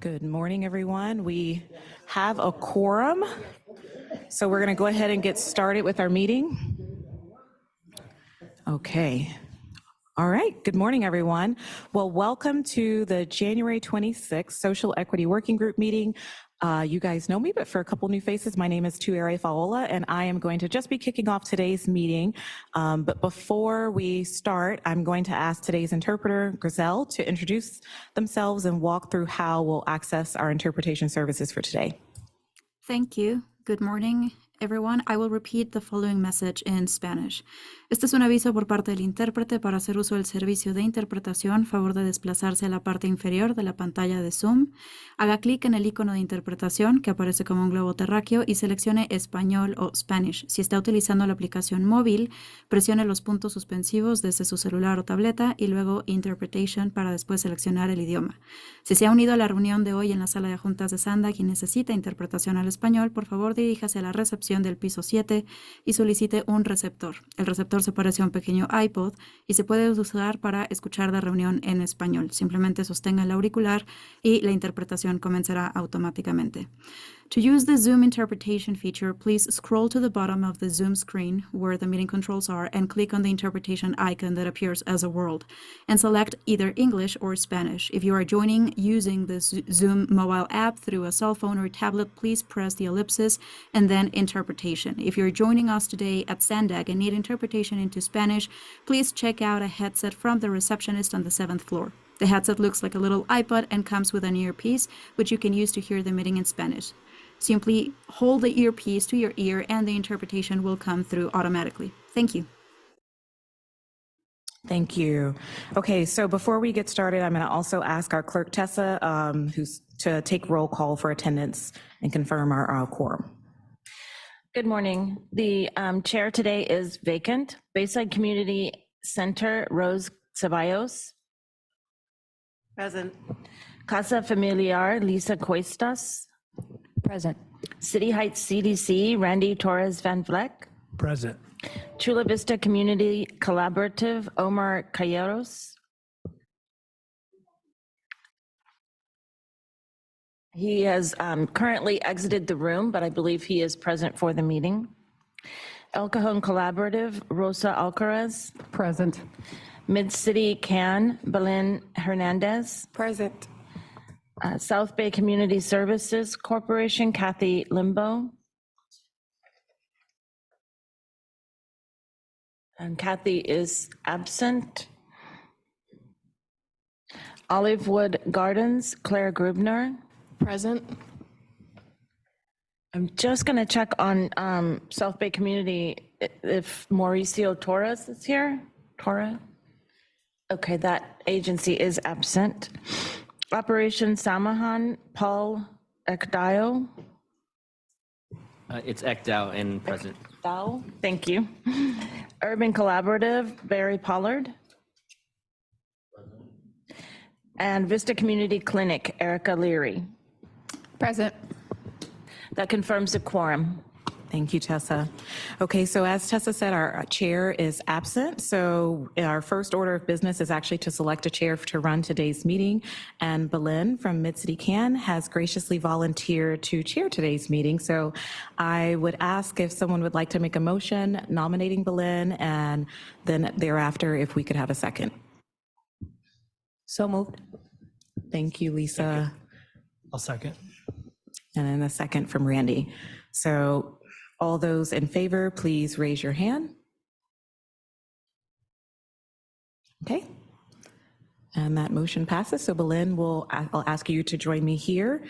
Good morning, everyone. We have a quorum, so we're going to go ahead and get started with our meeting. Okay. All right. Good morning, everyone. Well, welcome to the January 26th Social Equity Working Group meeting. You guys know me, but for a couple new faces, my name is Tuere Faola, and I am going to just be kicking off today's meeting. But before we start, I'm going to ask today's interpreter, Grizel, to introduce themselves and walk through how we'll access our interpretation services for today. Thank you. Good morning, everyone. I will repeat the following message in Spanish. Este es un aviso por parte del intérprete para hacer uso del servicio de interpretación. Favor de desplazarse a la parte inferior de la pantalla de Zoom. Haga clic en el icono de interpretación que aparece como un globo terráqueo y seleccione español o Spanish. Si está utilizando la aplicación móvil, presione los puntos suspensivos desde su celular o tableta y luego Interpretation para después seleccionar el idioma. Si se ha unido a la reunión de hoy en la sala de juntas de Sanda y necesita interpretación al español, por favor diríjase a la recepción del piso 7 y solicite un receptor. El receptor se parece a un pequeño iPod y se puede usar para escuchar la reunión en español. Simplemente sostenga el auricular y la interpretación comenzará automáticamente. To use the Zoom interpretation feature, please scroll to the bottom of the Zoom screen where the meeting controls are and click on the interpretation icon that appears as a world and select either English or Spanish. If you are joining using the Zoom mobile app through a cell phone or tablet, please press the ellipsis and then interpretation. If you're joining us today at Sandag and need interpretation into Spanish, please check out a headset from the receptionist on the 7th floor. The headset looks like a little iPod and comes with an earpiece, which you can use to hear the meeting in Spanish. Simply hold the earpiece to your ear and the interpretation will come through automatically. Thank you. Thank you. Okay, so before we get started, I'm going to also ask our clerk, Tessa, who's to take roll call for attendance and confirm our quorum. Good morning. The chair today is vacant. Bayside Community Center, Rose Ceballos. Present. Casa Familiar, Lisa Cuestas. Present. City Heights CDC, Randy Torres Van Vleck. Present. Chula Vista Community Collaborative, Omar Calleros. He has currently exited the room, but I believe he is present for the meeting. El Cajon Collaborative, Rosa Alcaraz. Present. Mid-City CAN, Belen Hernandez. Present. South Bay Community Services Corporation, Kathy Limbo. And Kathy is absent. Olivewood Gardens, Claire Grubner. Present. I'm just going to check on South Bay Community if Mauricio Torres is here. Torres? Okay, that agency is absent. Operation Samahan, Paul Ekdao. It's Ekdao and present. Ekdao, thank you. Urban Collaborative, Barry Pollard. And Vista Community Clinic, Erica Leary. Present. That confirms the quorum. Thank you, Tessa. Okay, so as Tessa said, our chair is absent. So our first order of business is actually to select a chair to run today's meeting. And Belen from Mid-City CAN has graciously volunteered to chair today's meeting. So I would ask if someone would like to make a motion nominating Belen, and then thereafter, if we could have a second. So moved. Thank you, Lisa. I'll second. And then a second from Randy. So all those in favor, please raise your hand. Okay. And that motion passes. So Belen, I'll ask you to join me here.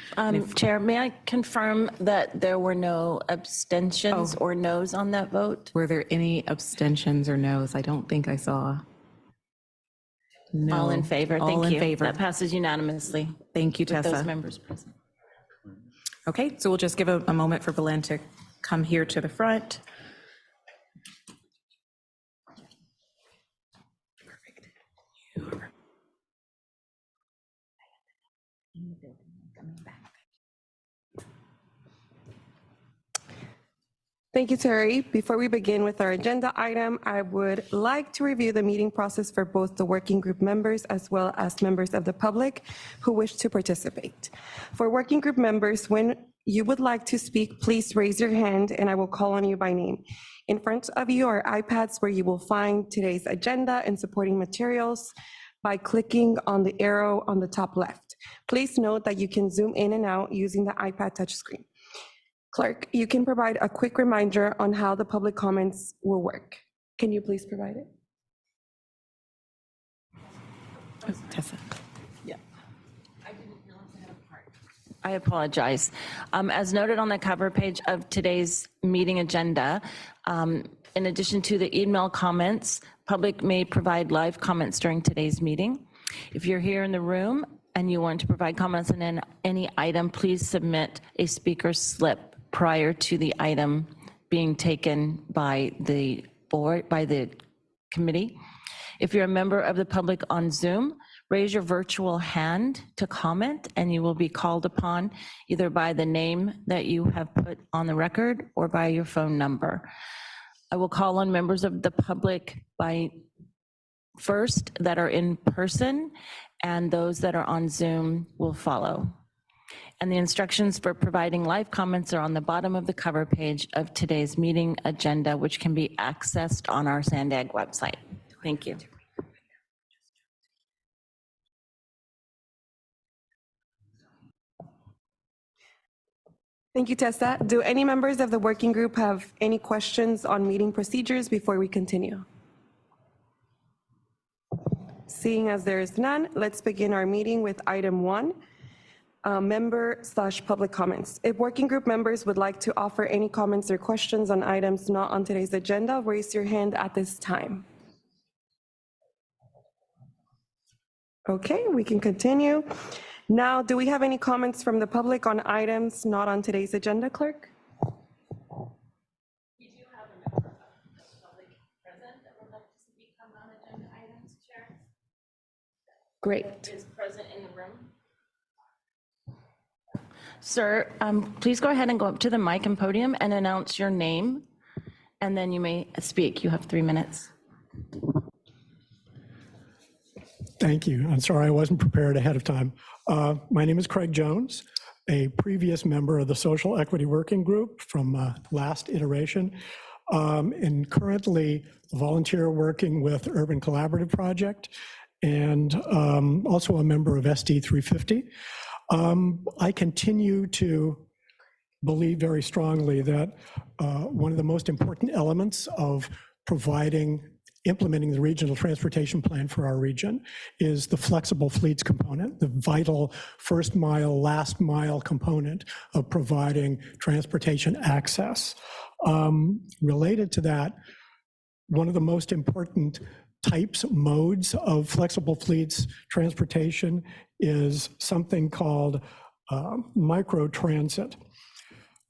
Chair, may I confirm that there were no abstentions or noes on that vote? Were there any abstentions or noes? I don't think I saw. No. All in favor, thank you. All in favor. That passes unanimously. Thank you, With those Tessa. members present. Okay, so we'll just give a moment for Belen to come here to the front. Thank you, Terry. Before we begin with our agenda item, I would like to review the meeting process for both the working group members as well as members of the public who wish to participate. For working group members, when you would like to speak, please raise your hand and I will call on you by name. In front of you are iPads where you will find today's agenda and supporting materials by clicking on the arrow on the top left. Please note that you can zoom in and out using the iPad touchscreen. Clerk, you can provide a quick reminder on how the public comments will work. Can you please provide it? Tessa. I apologize. As noted on the cover page of today's meeting agenda, in addition to the email comments, public may provide live comments during today's meeting. If you're here in the room and you want to provide comments on any item, please submit a speaker slip prior to the item being taken by the board, by the committee. If you're a member of the public on Zoom, raise your virtual hand to comment and you will be called upon either by the name that you have put on the record or by your phone number. I will call on members of the public by first that are in person, and those that are on Zoom will follow. And the instructions for providing live comments are on the bottom of the cover page of today's meeting agenda, which can be accessed on our Sandag website. Thank you. Thank you, Tessa. Do any members of the working group have any questions on meeting procedures before we continue? Seeing as there is none, let's begin our meeting with item 1. Member/public comments. If working group members would like to offer any comments or questions on items not on today's agenda, raise your hand at this time. Okay, we can continue. Now, do we have any comments from the public on items not on today's agenda, clerk? We do have a member of the public present that would like to speak on non-agenda items, Chair. Great. Is present in the room. Sir, please go ahead and go up to the mic and podium and announce your name, and then you may speak. You have 3 minutes. Thank you. I'm sorry I wasn't prepared ahead of time. My name is Craig Jones, a previous member of the Social Equity Working Group from last iteration, and currently a volunteer working with Urban Collaborative Project, and also a member of SD 350. I continue to believe very strongly that one of the most important elements of implementing the regional transportation plan for our region is the flexible fleets component, the vital first mile, last mile component of providing transportation access. Related to that, one of the most important modes of flexible fleets transportation is something called microtransit.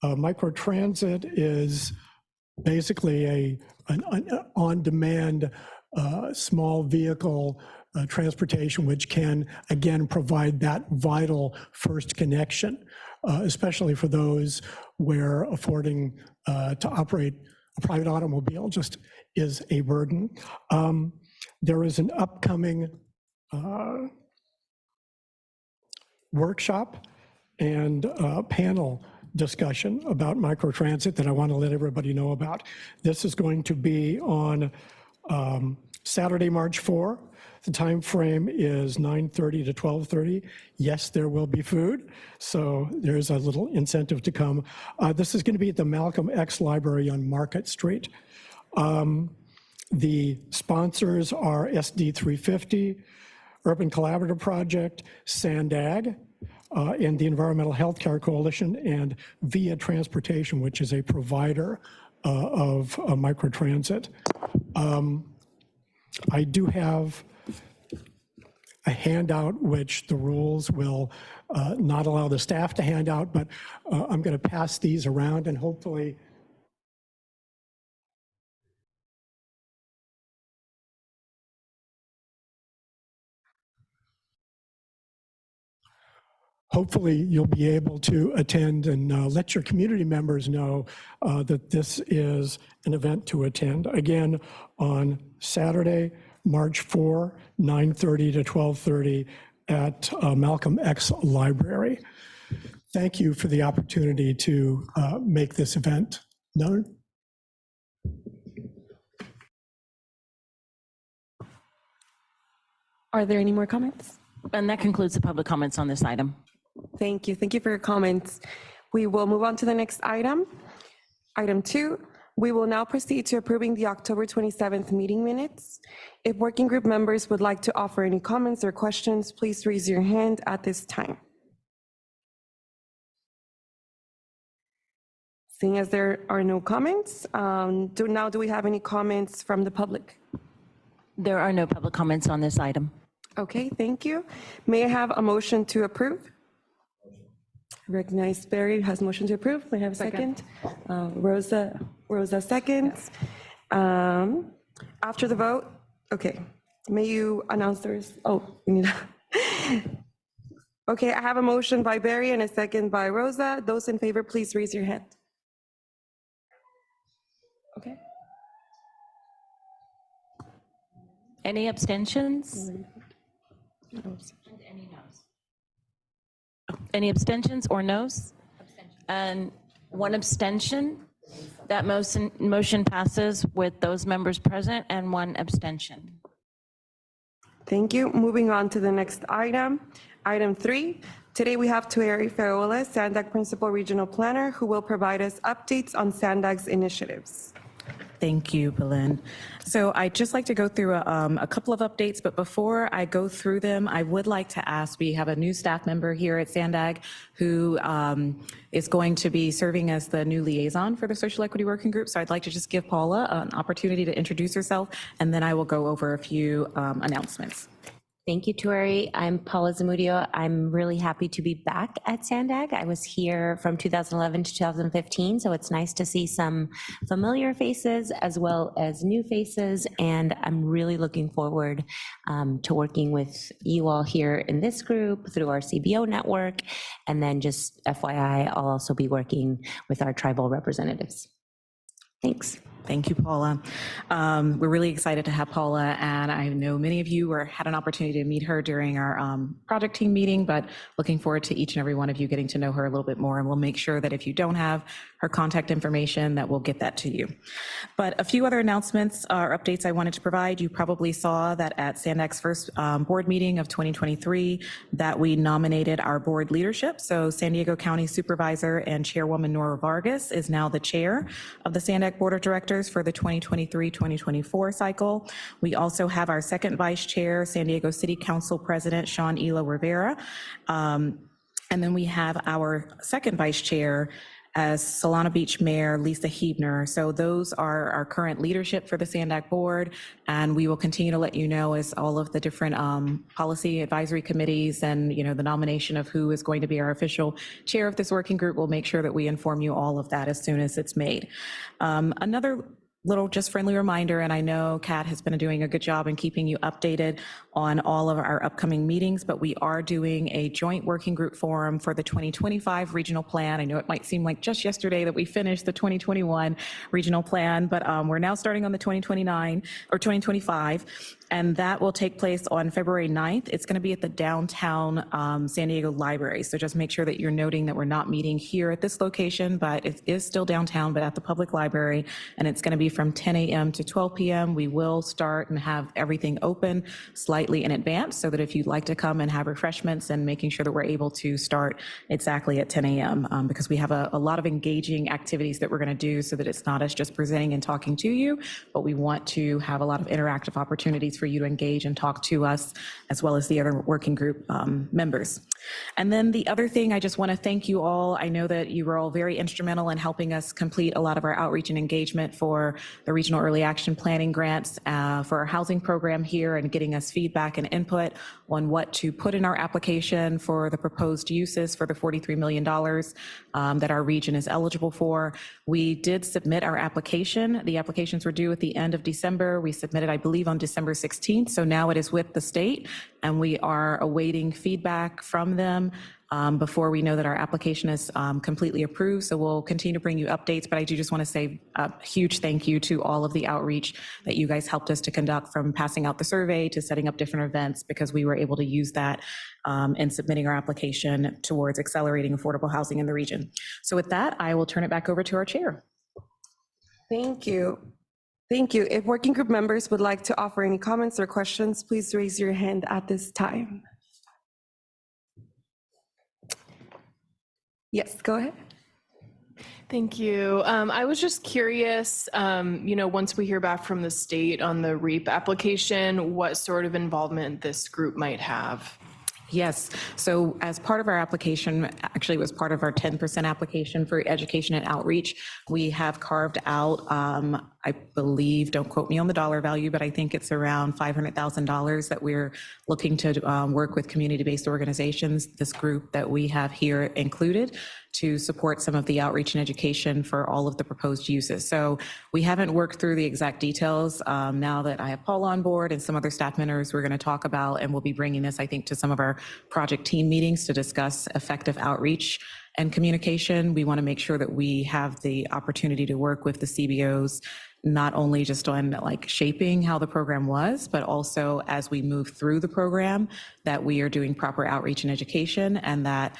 Microtransit is basically an on-demand small vehicle transportation, which can, again, provide that vital first connection, especially for those where affording to operate a private automobile just is a burden. There is an upcoming workshop and panel discussion about microtransit that I want to let everybody know about. This is going to be on Saturday, March 4. The time frame is 9:30 to 12:30. Yes, there will be food, so there's a little incentive to come. This is going to be at the Malcolm X Library on Market Street. The sponsors are SD 350, Urban Collaborative Project, Sandag, and the Environmental Healthcare Coalition, and Via Transportation, which is a provider of microtransit. I do have a handout which the rules will not allow the staff to hand out, but I'm going to pass these around and hopefully hopefully you'll be able to attend and let your community members know that this is an event to attend. Again, on Saturday, March 4, 9:30 to 12:30 at Malcolm X Library. Thank you for the opportunity to make this event known. Are there any more comments? And that concludes the public comments on this item. Thank you. Thank you for your comments. We will move on to the next item. Item 2, we will now proceed to approving the October 27th meeting minutes. If working group members would like to offer any comments or questions, please raise your hand at this time. Seeing as there are no comments, do we have any comments from the public? There are no public comments on this item. Okay, thank you. May I have a motion to approve? Recognize Barry has motion to approve. May I have a second? Rosa seconds. After the vote, okay. May you announce we need. Okay, I have a motion by Barry and a second by Rosa. Those in favor, please raise your hand. Okay. Any abstentions? Any abstentions or noes? And one abstention. That motion passes with those members present and one abstention. Thank you. Moving on to the next item. Item 3. Today we have Tueri Feola, SANDAG Principal Regional Planner, who will provide us updates on SANDAG's initiatives. Thank you, Belen. So I'd just like to go through a couple of updates, but before I go through them, I would like to ask, we have a new staff member here at SANDAG who is going to be serving as the new liaison for the Social Equity Working Group. So I'd like to just give Paula an opportunity to introduce herself, and then I will go over a few announcements. Thank you, Tueri. I'm Paula Zamudio. I'm really happy to be back at SANDAG. I was here from 2011 to 2015, so it's nice to see some familiar faces as well as new faces, and I'm really looking forward to working with you all here in this group through our CBO network, and then just FYI, I'll also be working with our tribal representatives. Thanks. Thank you, Paula. We're really excited to have Paula, and I know many of you had an opportunity to meet her during our project team meeting, but looking forward to each and every one of you getting to know her a little bit more, and we'll make sure that if you don't have her contact information, that we'll get that to you. But a few other announcements or updates I wanted to provide. You probably saw that at SANDAG's first board meeting of 2023 that we nominated our board leadership. So San Diego County Supervisor and Chairwoman Nora Vargas is now the chair of the SANDAG Board of Directors for the 2023-2024 cycle. We also have our second vice chair, San Diego City Council President Sean Elo Rivera. And then we have our second vice chair as Solana Beach Mayor Lisa Huebner. So those are our current leadership for the SANDAG board, and we will continue to let you know as all of the different policy advisory committees and the nomination of who is going to be our official chair of this working group. We'll make sure that we inform you all of that as soon as it's made. Another little just friendly reminder, and I know Kat has been doing a good job in keeping you updated on all of our upcoming meetings, but we are doing a joint working group forum for the 2025 regional plan. I know it might seem like just yesterday that we finished the 2021 regional plan, but we're now starting on the 2029 or 2025. And that will take place on February 9th. It's going to be at the downtown San Diego Library. So just make sure that you're noting that we're not meeting here at this location, but it is still downtown, but at the public library. And it's going to be from 10 a.m. to 12 p.m. We will start and have everything open slightly in advance so that if you'd like to come and have refreshments, and making sure that we're able to start exactly at 10 a.m. Because we have a lot of engaging activities that we're going to do so that it's not us just presenting and talking to you, but we want to have a lot of interactive opportunities for you to engage and talk to us, as well as the other working group members. And then the other thing, I just want to thank you all. I know that you were all very instrumental in helping us complete a lot of our outreach and engagement for the Regional Early Action Planning grants for our housing program here, and getting us feedback and input on what to put in our application for the proposed uses for the $43 million that our region is eligible for. We did submit our application. The applications were due at the end of December. We submitted, I believe, on December 16th. So now it is with the state, and we are awaiting feedback from them before we know that our application is completely approved. So we'll continue to bring you updates, but I do just want to say a huge thank you to all of the outreach that you guys helped us to conduct, from passing out the survey to setting up different events, because we were able to use that in submitting our application towards accelerating affordable housing in the region. So with that, I will turn it back over to our chair. Thank you. Thank you. If working group members would like to offer any comments or questions, please raise your hand at this time. Yes, go ahead. Thank you. I was just curious, once we hear back from the state on the REAP application, what sort of involvement this group might have? Yes, so as part of our application, actually it was part of our 10% application for education and outreach, we have carved out, I believe, don't quote me on the dollar value, but I think it's around $500,000 that we're looking to work with community-based organizations, this group that we have here included, to support some of the outreach and education for all of the proposed uses. So we haven't worked through the exact details. Now that I have Paul on board and some other staff members, we're going to talk about, and we'll be bringing this, I think, to some of our project team meetings to discuss effective outreach and communication. We want to make sure that we have the opportunity to work with the CBOs, not only just on like shaping how the program was, but also as we move through the program, that we are doing proper outreach and education, and that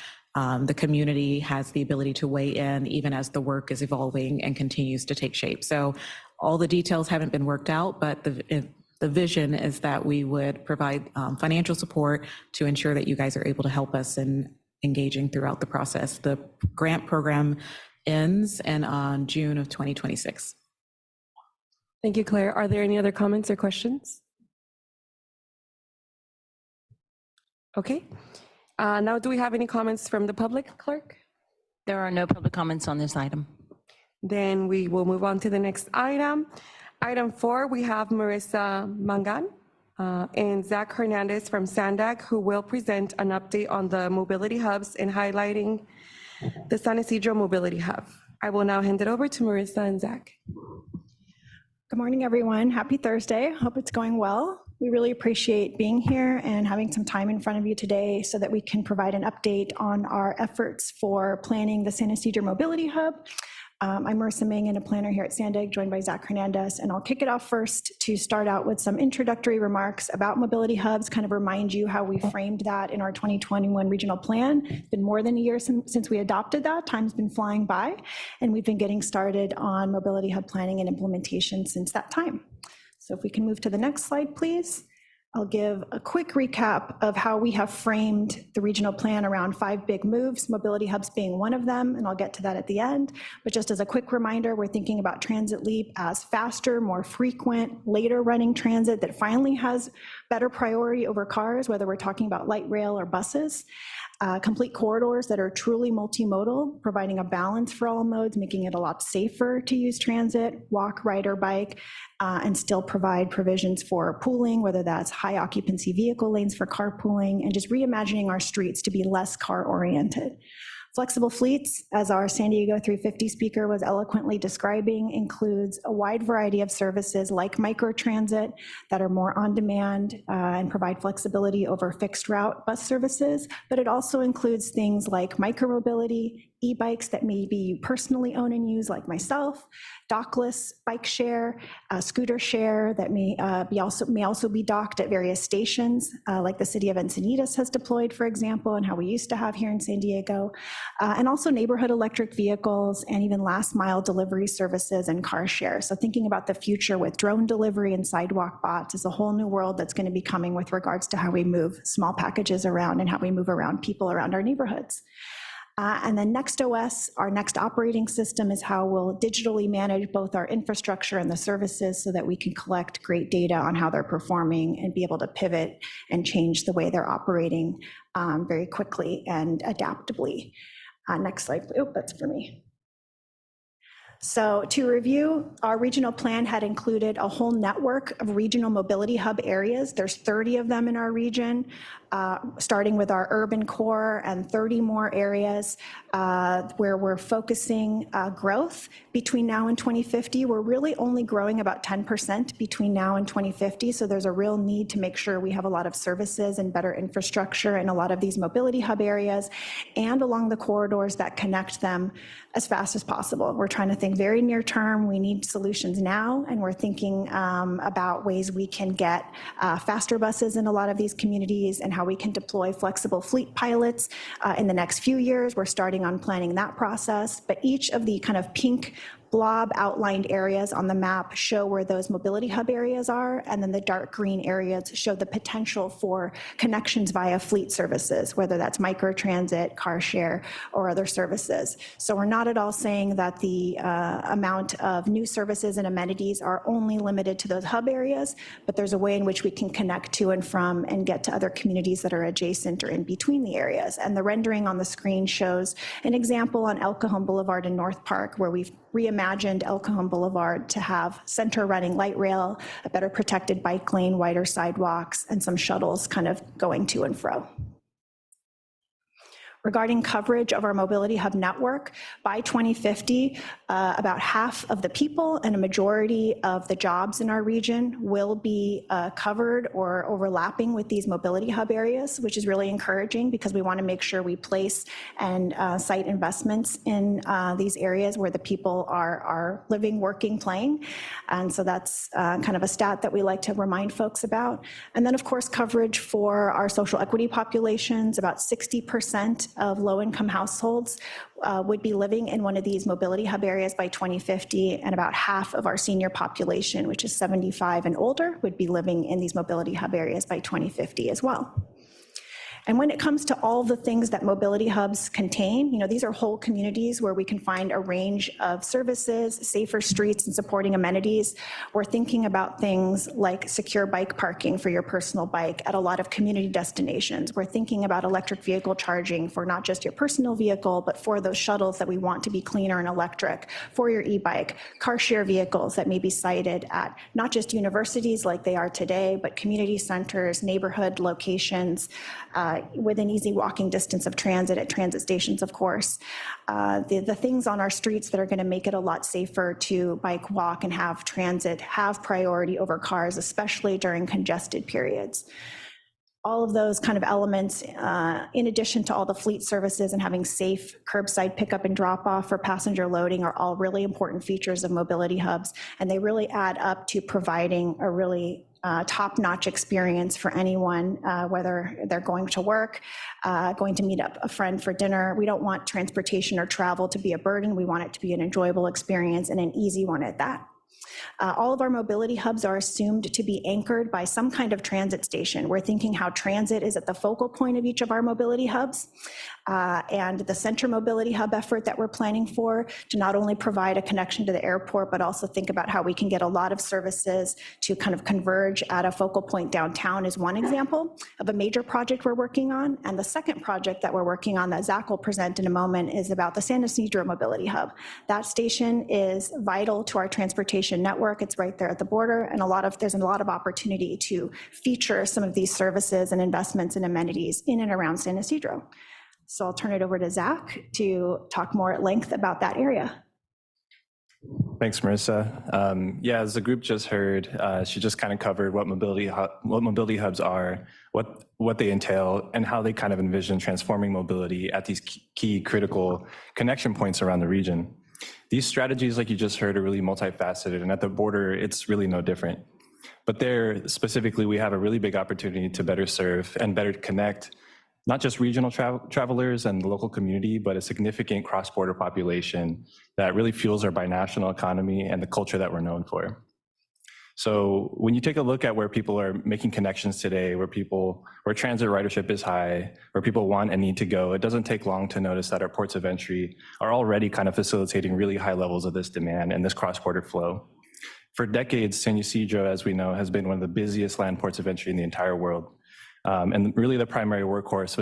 the community has the ability to weigh in even as the work is evolving and continues to take shape. So all the details haven't been worked out, but the vision is that we would provide financial support to ensure that you guys are able to help us in engaging throughout the process. The grant program ends on June of 2026. Thank you, Claire. Are there any other comments or questions? Okay. Now, do we have any comments from the public, clerk? There are no public comments on this item. Then we will move on to the next item. Item 4, we have Marissa Mangan and Zach Hernandez from Sandag, who will present an update on the mobility hubs and highlighting the San Isidro Mobility Hub. I will now hand it over to Marissa and Zach. Good morning, everyone. Happy Thursday. Hope it's going well. We really appreciate being here and having some time in front of you today so that we can provide an update on our efforts for planning the San Isidro Mobility Hub. I'm Marissa Mangan, a planner here at Sandag, joined by Zach Hernandez, and I'll kick it off first to start out with some introductory remarks about mobility hubs, kind of remind you how we framed that in our 2021 regional plan. It's been more than a year since we adopted that. Time's been flying by, and we've been getting started on mobility hub planning and implementation since that time. So if we can move to the next slide, please. I'll give a quick recap of how we have framed the regional plan around 5 big moves, mobility hubs being one of them, and I'll get to that at the end. But just as a quick reminder, we're thinking about Transit Leap as faster, more frequent, later running transit that finally has better priority over cars, whether we're talking about light rail or buses. Complete corridors that are truly multimodal, providing a balance for all modes, making it a lot safer to use transit, walk, ride, or bike, and still provide provisions for pooling, whether that's high occupancy vehicle lanes for carpooling, and just reimagining our streets to be less car oriented. Flexible fleets, as our San Diego 350 speaker was eloquently describing, includes a wide variety of services like microtransit that are more on demand and provide flexibility over fixed route bus services, but it also includes things like micromobility, e-bikes that maybe you personally own and use, like myself, dockless bike share, scooter share that may also be docked at various stations, like the city of Encinitas has deployed, for example, and how we used to have here in San Diego, and also neighborhood electric vehicles and even last mile delivery services and car share. So thinking about the future with drone delivery and sidewalk bots is a whole new world that's going to be coming with regards to how we move small packages around and how we move around people around our neighborhoods. And then NextOS, our next operating system, is how we'll digitally manage both our infrastructure and the services so that we can collect great data on how they're performing and be able to pivot and change the way they're operating very quickly and adaptably. Next slide. Oh, that's for me. So to review, our regional plan had included a whole network of regional mobility hub areas. There's 30 of them in our region. starting with our urban core and 30 more areas where we're focusing growth between now and 2050. We're really only growing about 10% between now and 2050, so there's a real need to make sure we have a lot of services and better infrastructure in a lot of these mobility hub areas and along the corridors that connect them as fast as possible. We're trying to think very near term. We need solutions now, and we're thinking about ways we can get faster buses in a lot of these communities and how we can deploy flexible fleet pilots in the next few years. We're starting on planning that process, but each of the kind of pink blob outlined areas on the map show where those mobility hub areas are, and then the dark green areas show the potential for connections via fleet services, whether that's microtransit, car share, or other services. So we're not at all saying that the amount of new services and amenities are only limited to those hub areas, but there's a way in which we can connect to and from and get to other communities that are adjacent or in between the areas. And the rendering on the screen shows an example on El Cajon Boulevard in North Park, where we've reimagined El Cajon Boulevard to have center running light rail, a better protected bike lane, wider sidewalks, and some shuttles kind of going to and fro. Regarding coverage of our mobility hub network, by 2050, about half of the people and a majority of the jobs in our region will be covered or overlapping with these mobility hub areas, which is really encouraging because we want to make sure we place and site investments in these areas where the people are living, working, playing. And so that's kind of a stat that we like to remind folks about. And then, of course, coverage for our social equity populations. About 60% of low-income households would be living in one of these mobility hub areas by 2050, and about half of our senior population, which is 75 and older, would be living in these mobility hub areas by 2050 as well. And when it comes to all the things that mobility hubs contain, these are whole communities where we can find a range of services, safer streets, and supporting amenities. We're thinking about things like secure bike parking for your personal bike at a lot of community destinations. We're thinking about electric vehicle charging for not just your personal vehicle, but for those shuttles that we want to be cleaner and electric, for your e-bike, car share vehicles that may be sited at not just universities like they are today, but community centers, neighborhood locations, within easy walking distance of transit at transit stations, of course. The things on our streets that are going to make it a lot safer to bike, walk, and have transit have priority over cars, especially during congested periods. All of those kind of elements, in addition to all the fleet services and having safe curbside pickup and drop off for passenger loading, are all really important features of mobility hubs, and they really add up to providing a really top-notch experience for anyone, whether they're going to work, going to meet up a friend for dinner. We don't want transportation or travel to be a burden. We want it to be an enjoyable experience and an easy one at that. All of our mobility hubs are assumed to be anchored by some kind of transit station. We're thinking how transit is at the focal point of each of our mobility hubs. And the center mobility hub effort that we're planning for to not only provide a connection to the airport, but also think about how we can get a lot of services to kind of converge at a focal point downtown is one example of a major project we're working on. And the second project that we're working on that Zach will present in a moment is about the San Ysidro Mobility Hub. That station is vital to our transportation network. It's right there at the border, and there's a lot of opportunity to feature some of these services and investments and amenities in and around San Ysidro. So I'll turn it over to Zach to talk more at length about that area. Thanks, Marissa. Yeah, as the group just heard, she just kind of covered what mobility hubs are, what they entail, and how they kind of envision transforming mobility at these key critical connection points around the region. These strategies, like you just heard, are really multifaceted, and at the border, it's really no different. But there, specifically, we have a really big opportunity to better serve and better connect not just regional travelers and the local community, but a significant cross-border population that really fuels our binational economy and the culture that we're known for. So when you take a look at where people are making connections today, where transit ridership is high, where people want and need to go, it doesn't take long to notice that our ports of entry are already kind of facilitating really high levels of this demand and this cross-border flow. For decades, San Ysidro, as we know, has been one of the busiest land ports of entry in the entire world. And really the primary workhorse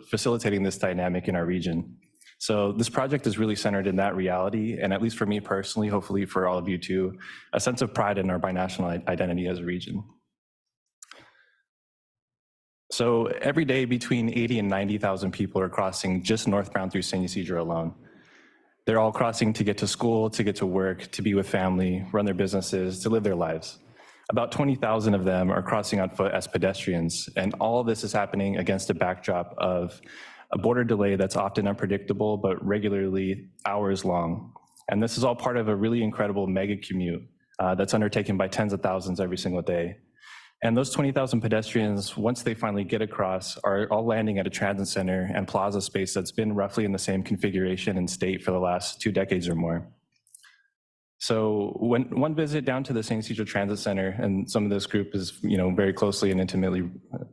facilitating this dynamic in our region. So this project is really centered in that reality, and at least for me personally, hopefully for all of you too, a sense of pride in our binational identity as a region. So every day between 80 and 90,000 people are crossing just northbound through San Ysidro alone. They're all crossing to get to school, to get to work, to be with family, run their businesses, to live their lives. About 20,000 of them are crossing on foot as pedestrians, and all of this is happening against a backdrop of a border delay that's often unpredictable, but regularly hours long. And this is all part of a really incredible mega commute that's undertaken by tens of thousands every single day. And those 20,000 pedestrians, once they finally get across, are all landing at a transit center and plaza space that's been roughly in the same configuration and state for the last 2 decades or more. So when one visit down to the San Ysidro Transit Center, and some of this group is very closely and intimately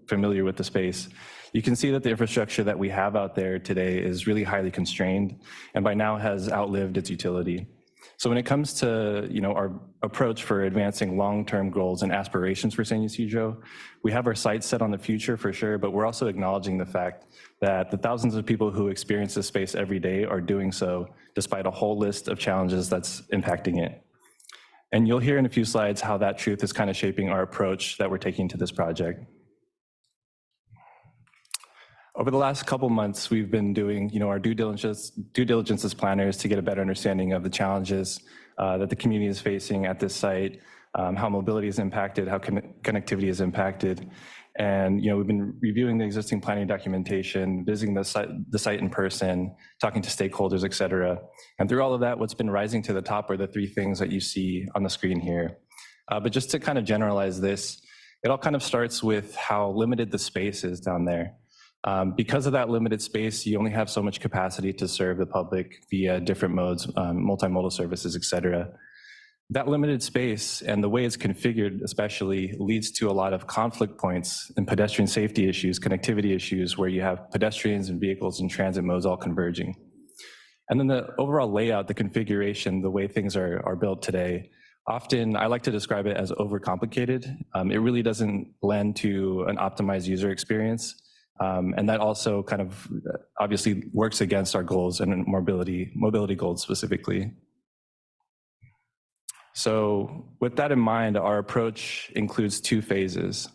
familiar with the space, you can see that the infrastructure that we have out there today is really highly constrained and by now has outlived its utility. So when it comes to our approach for advancing long-term goals and aspirations for San Ysidro, we have our sights set on the future for sure, but we're also acknowledging the fact that the thousands of people who experience this space every day are doing so despite a whole list of challenges that's impacting it. And you'll hear in a few slides how that truth is kind of shaping our approach that we're taking to this project. Over the last couple months, we've been doing our due diligence as planners to get a better understanding of the challenges that the community is facing at this site, how mobility is impacted, how connectivity is impacted. And we've been reviewing the existing planning documentation, visiting the site in person, talking to stakeholders, et cetera. And through all of that, what's been rising to the top are the 3 things that you see on the screen here. But just to kind of generalize this, it all kind of starts with how limited the space is down there. Because of that limited space, you only have so much capacity to serve the public via different modes, multimodal services, et cetera. That limited space and the way it's configured especially leads to a lot of conflict points and pedestrian safety issues, connectivity issues, where you have pedestrians and vehicles and transit modes all converging. And then the overall layout, the configuration, the way things are built today, often I like to describe it as overcomplicated. It really doesn't lend to an optimized user experience. And that also kind of obviously works against our goals and mobility goals specifically. So with that in mind, our approach includes 2 phases.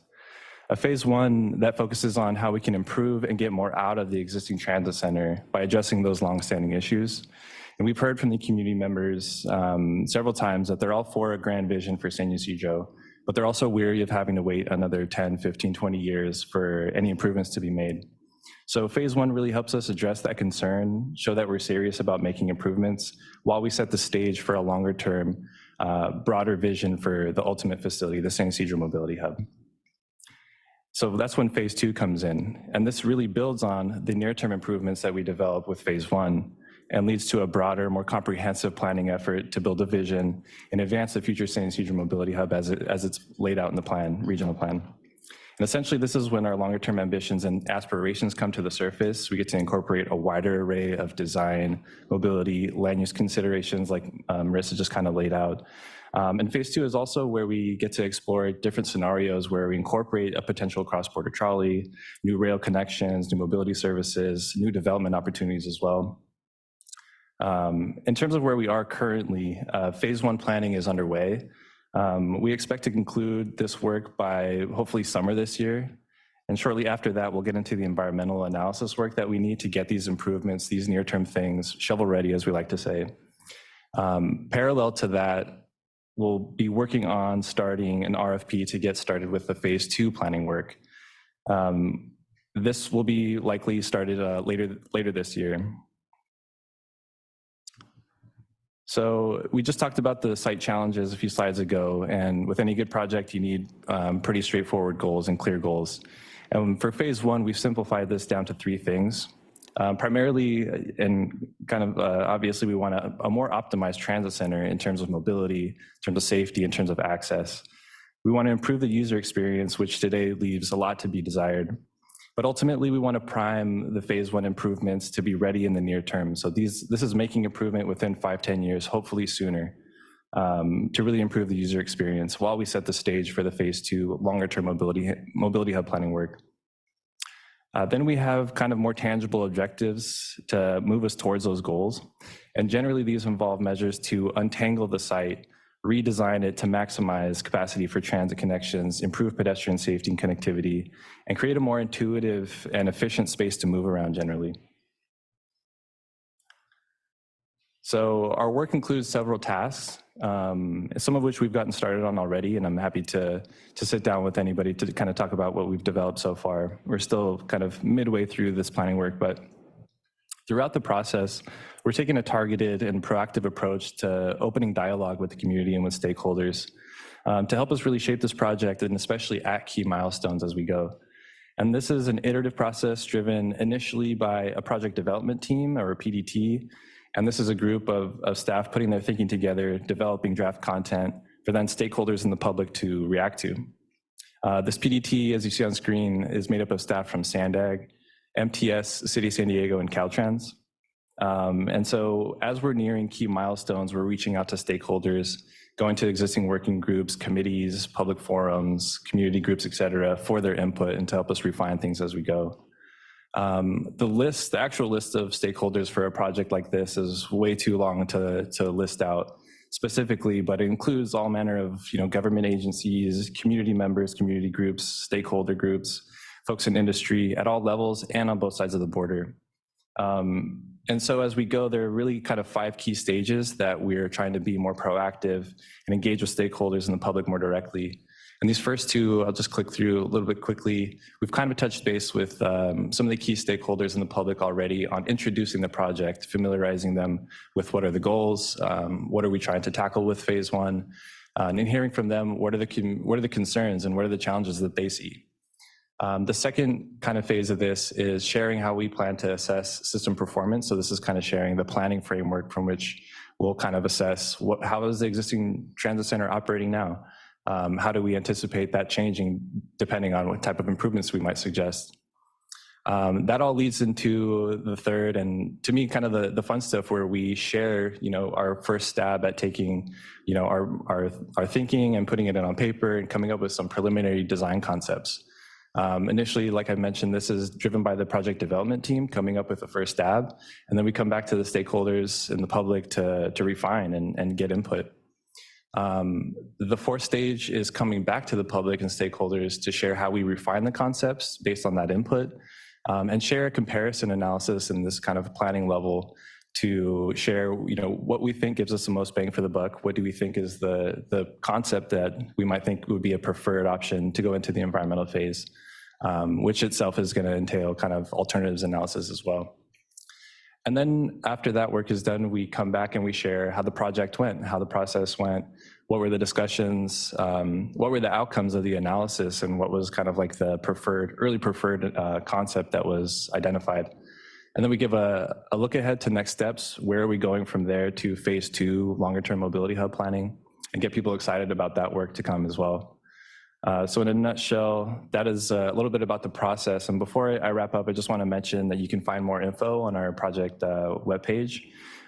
A phase 1 that focuses on how we can improve and get more out of the existing transit center by addressing those longstanding issues. And we've heard from the community members several times that they're all for a grand vision for San Ysidro, but they're also weary of having to wait another 10, 15, 20 years for any improvements to be made. So phase 1 really helps us address that concern, show that we're serious about making improvements while we set the stage for a longer term, broader vision for the ultimate facility, the San Ysidro Mobility Hub. So that's when phase 2 comes in. And this really builds on the near-term improvements that we developed with phase 1 and leads to a broader, more comprehensive planning effort to build a vision and advance the future San Ysidro Mobility Hub as it's laid out in the plan, regional plan. And essentially, this is when our longer-term ambitions and aspirations come to the surface. We get to incorporate a wider array of design, mobility, land use considerations like Marissa just kind of laid out. And phase 2 is also where we get to explore different scenarios where we incorporate a potential cross-border trolley, new rail connections, new mobility services, new development opportunities as well. In terms of where we are currently, phase 1 planning is underway. We expect to conclude this work by hopefully summer this year. And shortly after that, we'll get into the environmental analysis work that we need to get these improvements, these near-term things, shovel-ready, as we like to say. Parallel to that, we'll be working on starting an RFP to get started with the phase 2 planning work. This will be likely started later this year. So we just talked about the site challenges a few slides ago, and with any good project, you need pretty straightforward goals and clear goals. And for phase 1, we've simplified this down to 3 things. Primarily, and kind of obviously, we want a more optimized transit center in terms of mobility, in terms of safety, in terms of access. We want to improve the user experience, which today leaves a lot to be desired. But ultimately, we want to prime the phase 1 improvements to be ready in the near term. So this is making improvement within 5-10 years, hopefully sooner, to really improve the user experience while we set the stage for the phase 2 longer term mobility hub planning work. Then we have kind of more tangible objectives to move us towards those goals. And generally, these involve measures to untangle the site redesign it to maximize capacity for transit connections, improve pedestrian safety and connectivity, and create a more intuitive and efficient space to move around generally. So our work includes several tasks, some of which we've gotten started on already, and I'm happy to sit down with anybody to kind of talk about what we've developed so far. We're still kind of midway through this planning work, but throughout the process, we're taking a targeted and proactive approach to opening dialogue with the community and with stakeholders to help us really shape this project, and especially at key milestones as we go. And this is an iterative process driven initially by a project development team, or a PDT, and this is a group of staff putting their thinking together, developing draft content for then stakeholders and the public to react to. This PDT, as you see on screen, is made up of staff from SANDAG, MTS, City of San Diego, and Caltrans. And so as we're nearing key milestones, we're reaching out to stakeholders, going to existing working groups, committees, public forums, community groups, et cetera, for their input and to help us refine things as we go. The actual list of stakeholders for a project like this is way too long to list out specifically, but it includes all manner of government agencies, community members, community groups, stakeholder groups, folks in industry at all levels and on both sides of the border. And so as we go, there are really kind of 5 key stages that we're trying to be more proactive and engage with stakeholders and the public more directly. And these first 2, I'll just click through a little bit quickly. We've kind of touched base with some of the key stakeholders in the public already on introducing the project, familiarizing them with what are the goals, what are we trying to tackle with phase 1, and hearing from them what are the concerns and what are the challenges that they see. The second kind of phase of this is sharing how we plan to assess system performance. So this is kind of sharing the planning framework from which we'll kind of assess how is the existing transit center operating now? How do we anticipate that changing depending on what type of improvements we might suggest? That all leads into the third, and to me, kind of the fun stuff where we share, our first stab at taking, our thinking and putting it in on paper and coming up with some preliminary design concepts. Initially, like I mentioned, this is driven by the project development team coming up with a first stab, and then we come back to the stakeholders and the public to refine and get input. The 4th stage is coming back to the public and stakeholders to share how we refine the concepts based on that input, and share a comparison analysis in this kind of planning level to share, what we think gives us the most bang for the buck. What do we think is the concept that we might think would be a preferred option to go into the environmental phase, which itself is going to entail kind of alternatives analysis as well. And then after that work is done, we come back and we share how the project went, how the process went, what were the discussions, what were the outcomes of the analysis, and what was kind of like the early preferred concept that was identified. And then we give a look ahead to next steps. Where are we going from there to phase 2, longer term mobility hub planning, and get people excited about that work to come as well. So in a nutshell, that is a little bit about the process. And before I wrap up, I just want to mention that you can find more info on our project webpage.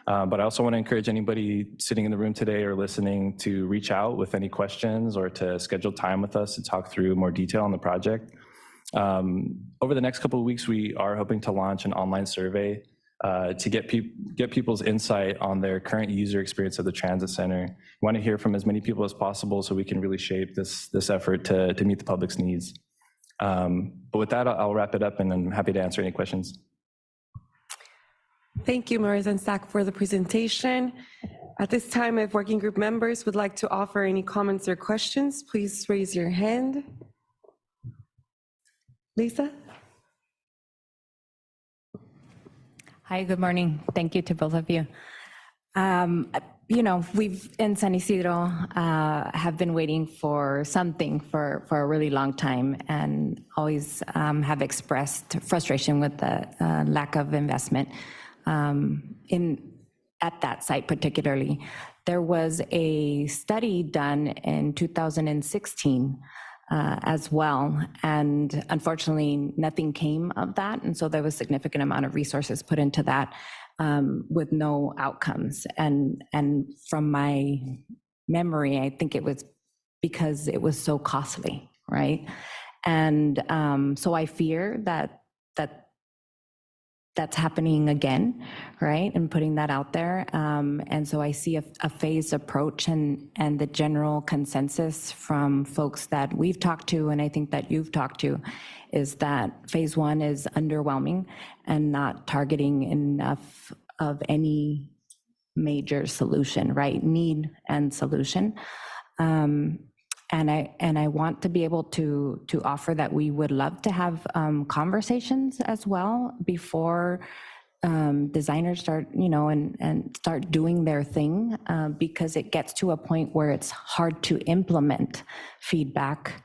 But I also want to encourage anybody sitting in the room today or listening to reach out with any questions or to schedule time with us to talk through more detail on the project. Over the next couple of weeks, we are hoping to launch an online survey to get people's insight on their current user experience of the transit center. We want to hear from as many people as possible so we can really shape this effort to meet the public's needs. But with that, I'll wrap it up, and I'm happy to answer any questions. Thank you, Marissa and Zach, for the presentation. At this time, if working group members would like to offer any comments or questions, please raise your hand. Lisa? Hi, good morning. Thank you to both of you. We've in San Isidro have been waiting for something for a really long time, and always have expressed frustration with the lack of investment at that site particularly. There was a study done in 2016 as well, and unfortunately nothing came of that, and so there was a significant amount of resources put into that with no outcomes, and from my memory, I think it was because it was so costly, right? And so I fear that that's happening again, right? And putting that out there. And so I see a phased approach and the general consensus from folks that we've talked to, and I think that you've talked to, is that phase one is underwhelming and not targeting enough of any major solution, right? Need and solution. And I want to be able to offer that we would love to have conversations as well before designers start, and start doing their thing, because it gets to a point where it's hard to implement feedback.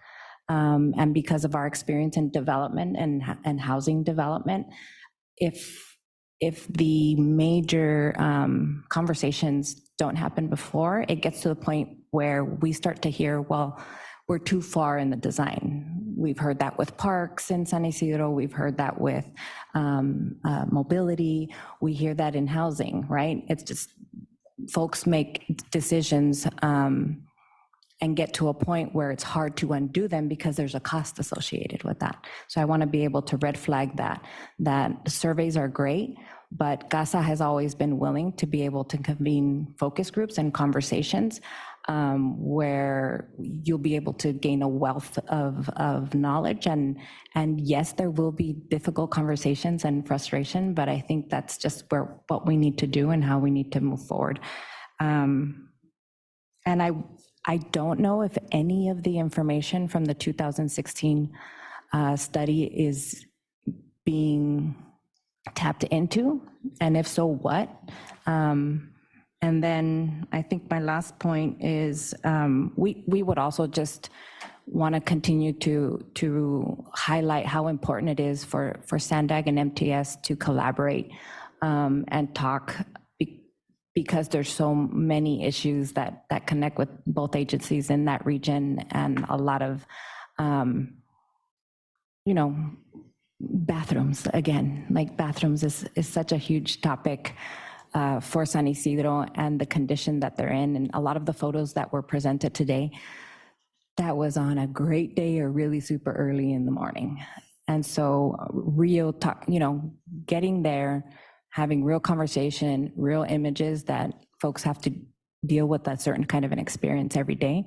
And because of our experience in development and housing development, if the major conversations don't happen before, it gets to the point where we start to hear, well, we're too far in the design. We've heard that with parks in San Isidro. We've heard that with mobility. We hear that in housing, right? It's just folks make decisions and get to a point where it's hard to undo them because there's a cost associated with that. So I want to be able to red flag that surveys are great, but CASA has always been willing to be able to convene focus groups and conversations where you'll be able to gain a wealth of knowledge. And yes, there will be difficult conversations and frustration, but I think that's just what we need to do and how we need to move forward. And I don't know if any of the information from the 2016 study is being tapped into, and if so, what? And then I think my last point is we would also just want to continue to highlight how important it is for SANDAG and MTS to collaborate and talk, because there's so many issues that connect with both agencies in that region, and a lot of, bathrooms, again, like bathrooms is such a huge topic for San Isidro and the condition that they're in. And a lot of the photos that were presented today, that was on a great day or really super early in the morning. And so real talk, getting there, having real conversation, real images that folks have to deal with a certain kind of an experience every day,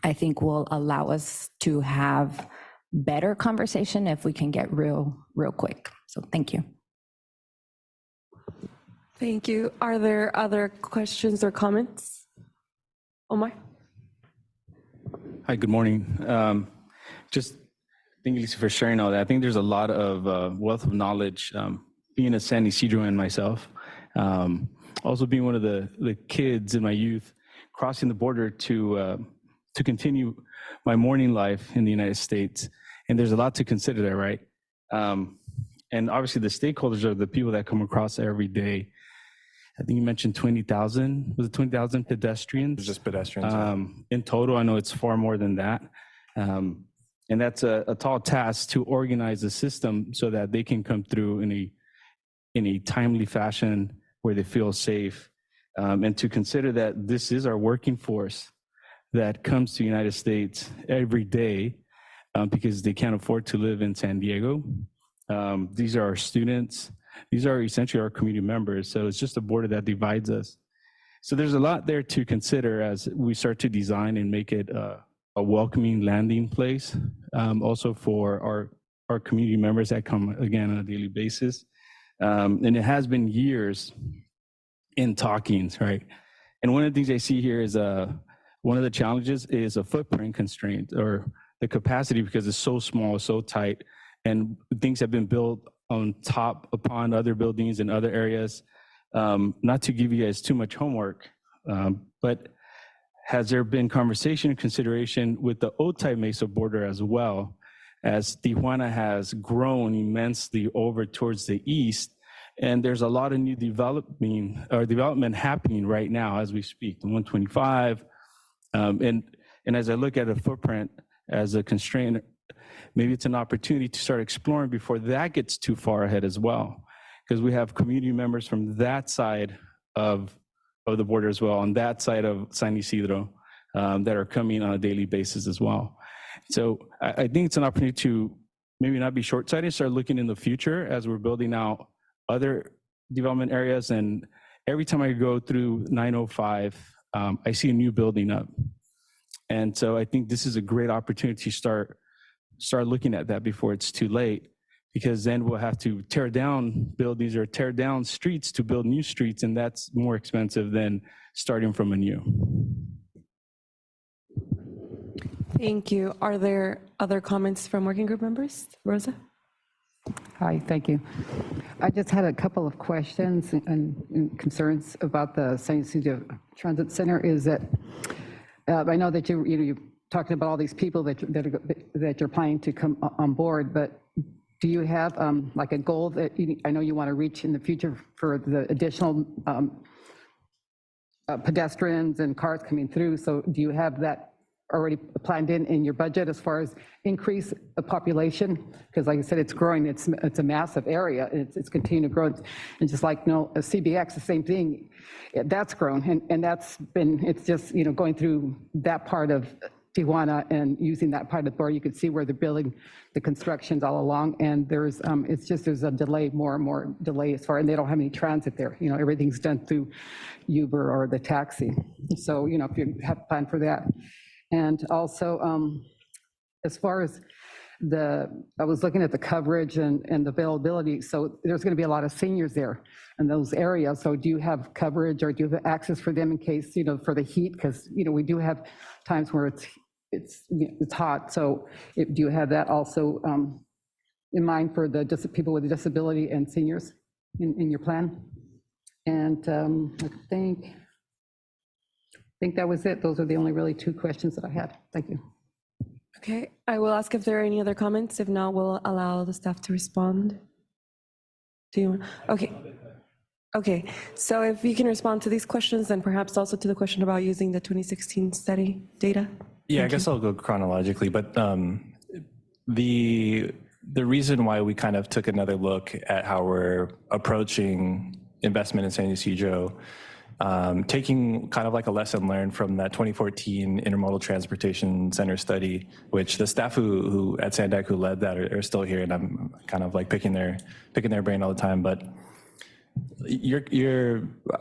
I think will allow us to have better conversation if we can get real quick. So thank you. Thank you. Are there other questions or comments? Omar? Hi, good morning. Just thank you, Lisa, for sharing all that. I think there's a lot of wealth of knowledge, being a San Isidroan myself, also being one of the kids in my youth, crossing the border to continue my morning life in the United States. And there's a lot to consider there, right? And obviously the stakeholders are the people that come across every day. I think you mentioned 20,000, was it 20,000 pedestrians? Just pedestrians. In total, I know it's far more than that. And that's a tall task to organize a system so that they can come through in a timely fashion where they feel safe. And to consider that this is our working force that comes to the United States every day because they can't afford to live in San Diego. These are our students. These are essentially our community members. So it's just a border that divides us. So there's a lot there to consider as we start to design and make it a welcoming landing place, also for our community members that come, again, on a daily basis. And it has been years in talkings, right? And one of the things I see here is one of the challenges is a footprint constraint, or the capacity, because it's so small, so tight, and things have been built on top upon other buildings in other areas. Not to give you guys too much homework, but has there been conversation and consideration with the Otay Mesa border as well, as Tijuana has grown immensely over towards the east, and there's a lot of new development happening right now as we speak, the 125, and as I look at a footprint as a constraint, maybe it's an opportunity to start exploring before that gets too far ahead as well, because we have community members from that side of the border as well, on that side of San Isidro, that are coming on a daily basis as well. So I think it's an opportunity to maybe not be short-sighted, start looking in the future as we're building out other development areas, and every time I go through 905, I see a new building up. And so I think this is a great opportunity to start looking at that before it's too late, because then we'll have to tear down buildings or tear down streets to build new streets, and that's more expensive than starting from anew. Thank you. Are there other comments from working group members? Rosa? Hi, thank you. I just had a couple of questions and concerns about the San Ysidro Transit Center. Is that I know that you're talking about all these people that you're planning to come on board, but do you have like a goal that I know you want to reach in the future for the additional pedestrians and cars coming through? So do you have that already planned in your budget as far as increase the population? Because like I said, it's growing, it's a massive area, it's continuing to grow. And just like, CBX, the same thing, that's grown, and that's been, it's just, going through that part of Tijuana and using that part of the board, you could see where they're building the constructions all along, and there's, there's a delay, more and more delay as far, and they don't have any transit there. Everything's done through Uber or the taxi. So, if you have a plan for that. And also, as far as I was looking at the coverage and the availability, so there's going to be a lot of seniors there in those areas. So do you have coverage, or do you have access for them in case, for the heat? Because, we do have times where it's hot. So do you have that also in mind for the people with a disability and seniors in your plan? And I think that was it. Those are the only really two questions that I had. Thank you. Okay, I will ask if there are any other comments. If not, we'll allow the staff to respond. Do you? Okay, so if you can respond to these questions, and perhaps also to the question about using the 2016 study data. Yeah, I guess I'll go chronologically, but the reason why we kind of took another look at how we're approaching investment in San Ysidro, taking kind of like a lesson learned from that 2014 Intermodal Transportation Center study, which the staff who at Sandag who led that are still here, and I'm kind of like picking their brain all the time. But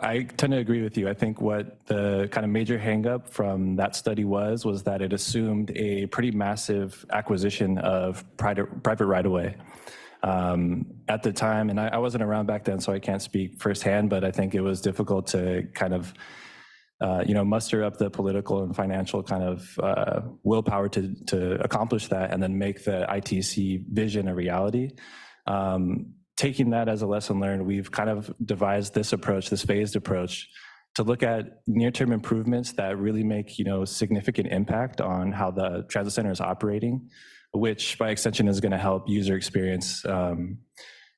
I tend to agree with you. I think what the kind of major hangup from that study was that it assumed a pretty massive acquisition of private right-of-way. At the time, and I wasn't around back then, so I can't speak firsthand, but I think it was difficult to kind of, muster up the political and financial kind of willpower to accomplish that and then make the ITC vision a reality. Taking that as a lesson learned, we've kind of devised this approach, this phased approach, to look at near-term improvements that really make, significant impact on how the transit center is operating, which by extension is going to help user experience,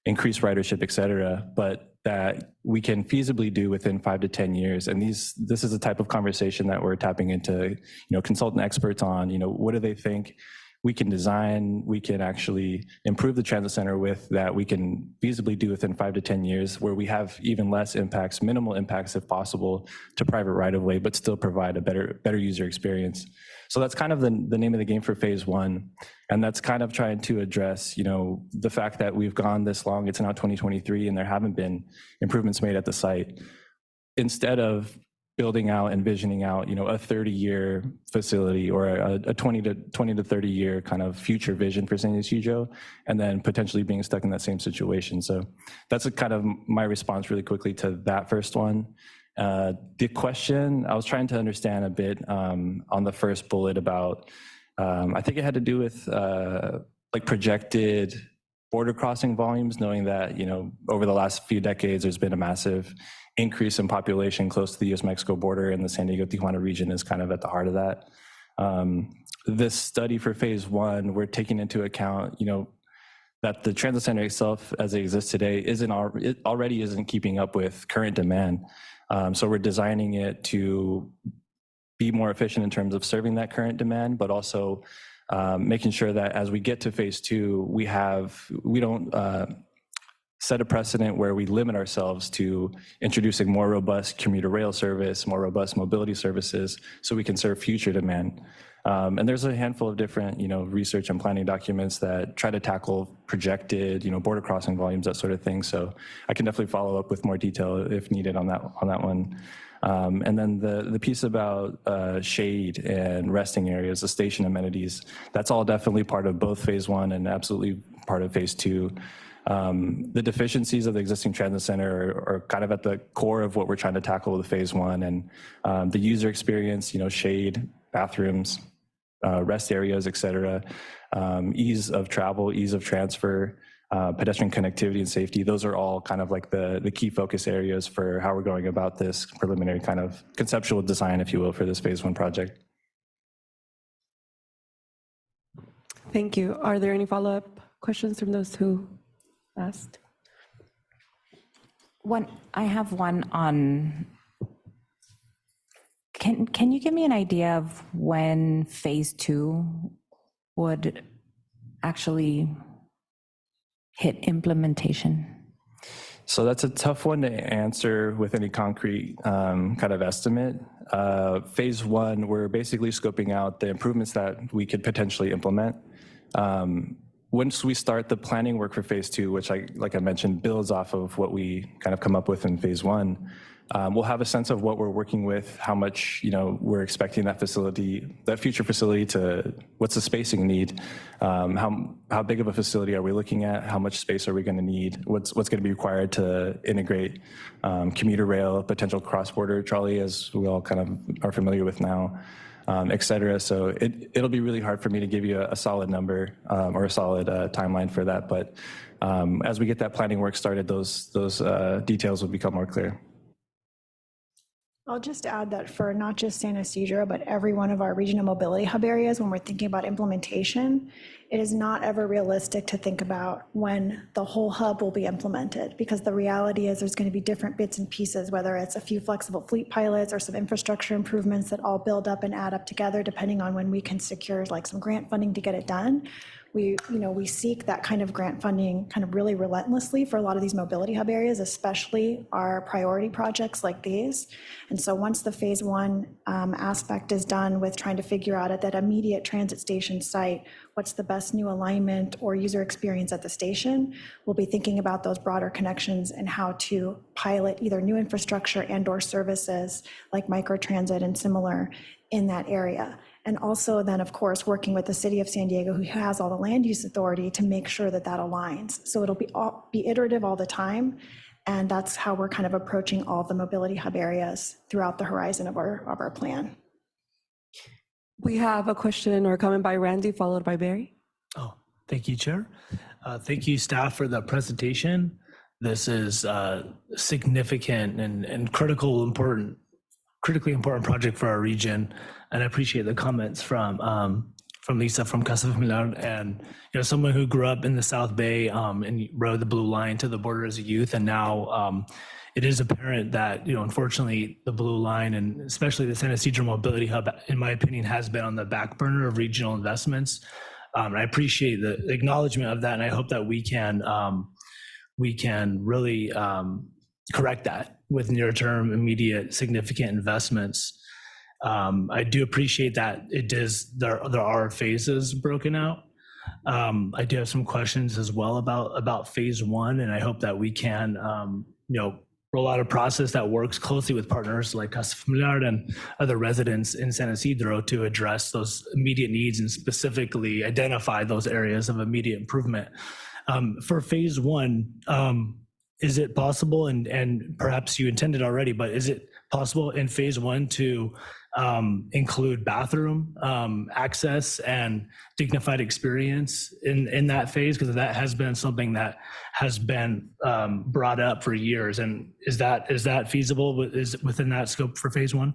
increase ridership, et cetera, but that we can feasibly do within 5 to 10 years. And this is the type of conversation that we're tapping into, consultant experts on, what do they think we can design, we can actually improve the transit center with, that we can feasibly do within 5 to 10 years, where we have even less impacts, minimal impacts if possible, to private right-of-way, but still provide a better user experience. So that's kind of the name of the game for phase one. And that's kind of trying to address, the fact that we've gone this long, it's now 2023, and there haven't been improvements made at the site. Instead of building out, envisioning out, a 30-year facility or a 20 to 30 year kind of future vision for San Ysidro, and then potentially being stuck in that same situation. So that's kind of my response really quickly to that first one. The question, I was trying to understand a bit on the first bullet about, I think it had to do with like projected border crossing volumes, knowing that, over the last few decades, there's been a massive increase in population close to the US-Mexico border, and the San Diego-Tijuana region is kind of at the heart of that. This study for phase one, we're taking into account, that the transit center itself as it exists today it already isn't keeping up with current demand. So we're designing it to be more efficient in terms of serving that current demand, but also making sure that as we get to phase two, we don't set a precedent where we limit ourselves to introducing more robust commuter rail service, more robust mobility services, so we can serve future demand. And there's a handful of different, research and planning documents that try to tackle projected, border crossing volumes, that sort of thing. So I can definitely follow up with more detail if needed on that one. And then the piece about shade and resting areas, the station amenities, that's all definitely part of both phase one and absolutely part of phase two. The deficiencies of the existing transit center are kind of at the core of what we're trying to tackle with phase one, and the user experience, shade, bathrooms, rest areas, et cetera, ease of travel, ease of transfer, pedestrian connectivity and safety. Those are all kind of like the key focus areas for how we're going about this preliminary kind of conceptual design, if you will, for this phase one project. Thank you. Are there any follow-up questions from those who asked? I have one on, can you give me an idea of when phase two would actually hit implementation? So that's a tough one to answer with any concrete kind of estimate. Phase one, we're basically scoping out the improvements that we could potentially implement. Once we start the planning work for phase two, which like I mentioned, builds off of what we kind of come up with in phase one, we'll have a sense of what we're working with, how much we're expecting that future facility to, what's the spacing need, how big of a facility are we looking at, how much space are we going to need, what's going to be required to integrate commuter rail, potential cross-border trolley, as we all kind of are familiar with now, et cetera. So it'll be really hard for me to give you a solid number or a solid timeline for that. But as we get that planning work started, those details will become more clear. I'll just add that for not just San Ysidro, but every one of our regional mobility hub areas, when we're thinking about implementation, it is not ever realistic to think about when the whole hub will be implemented, because the reality is there's going to be different bits and pieces, whether it's a few flexible fleet pilots or some infrastructure improvements that all build up and add up together, depending on when we can secure like some grant funding to get it done. We seek that kind of grant funding kind of really relentlessly for a lot of these mobility hub areas, especially our priority projects like these. And so once the phase one aspect is done with trying to figure out at that immediate transit station site, what's the best new alignment or user experience at the station, we'll be thinking about those broader connections and how to pilot either new infrastructure and or services like microtransit and similar in that area. And also then, of course, working with the city of San Diego, who has all the land use authority, to make sure that that aligns. So it'll be iterative all the time. And that's how we're kind of approaching all the mobility hub areas throughout the horizon of our plan. We have a question or a comment by Randy, followed by Barry. Oh, thank you, Chair. Thank you, staff, for the presentation. This is a significant and critically important project for our region. And I appreciate the comments from Lisa from Casa Familiar, and someone who grew up in the South Bay and rode the Blue Line to the border as a youth, and now it is apparent that unfortunately the Blue Line and especially the San Ysidro Mobility Hub, in my opinion, has been on the back burner of regional investments. I appreciate the acknowledgement of that, and I hope that we can really correct that with near-term, immediate, significant investments. I do appreciate that there are phases broken out. I do have some questions as well about phase one, and I hope that we can roll out a process that works closely with partners like Casa Familiar and other residents in San Ysidro to address those immediate needs and specifically identify those areas of immediate improvement. For phase one, is it possible, and perhaps you intended already, but is it possible in phase one to include bathroom access and dignified experience in that phase? Because that has been something that has been brought up for years. And is that feasible? Is within that scope for phase one?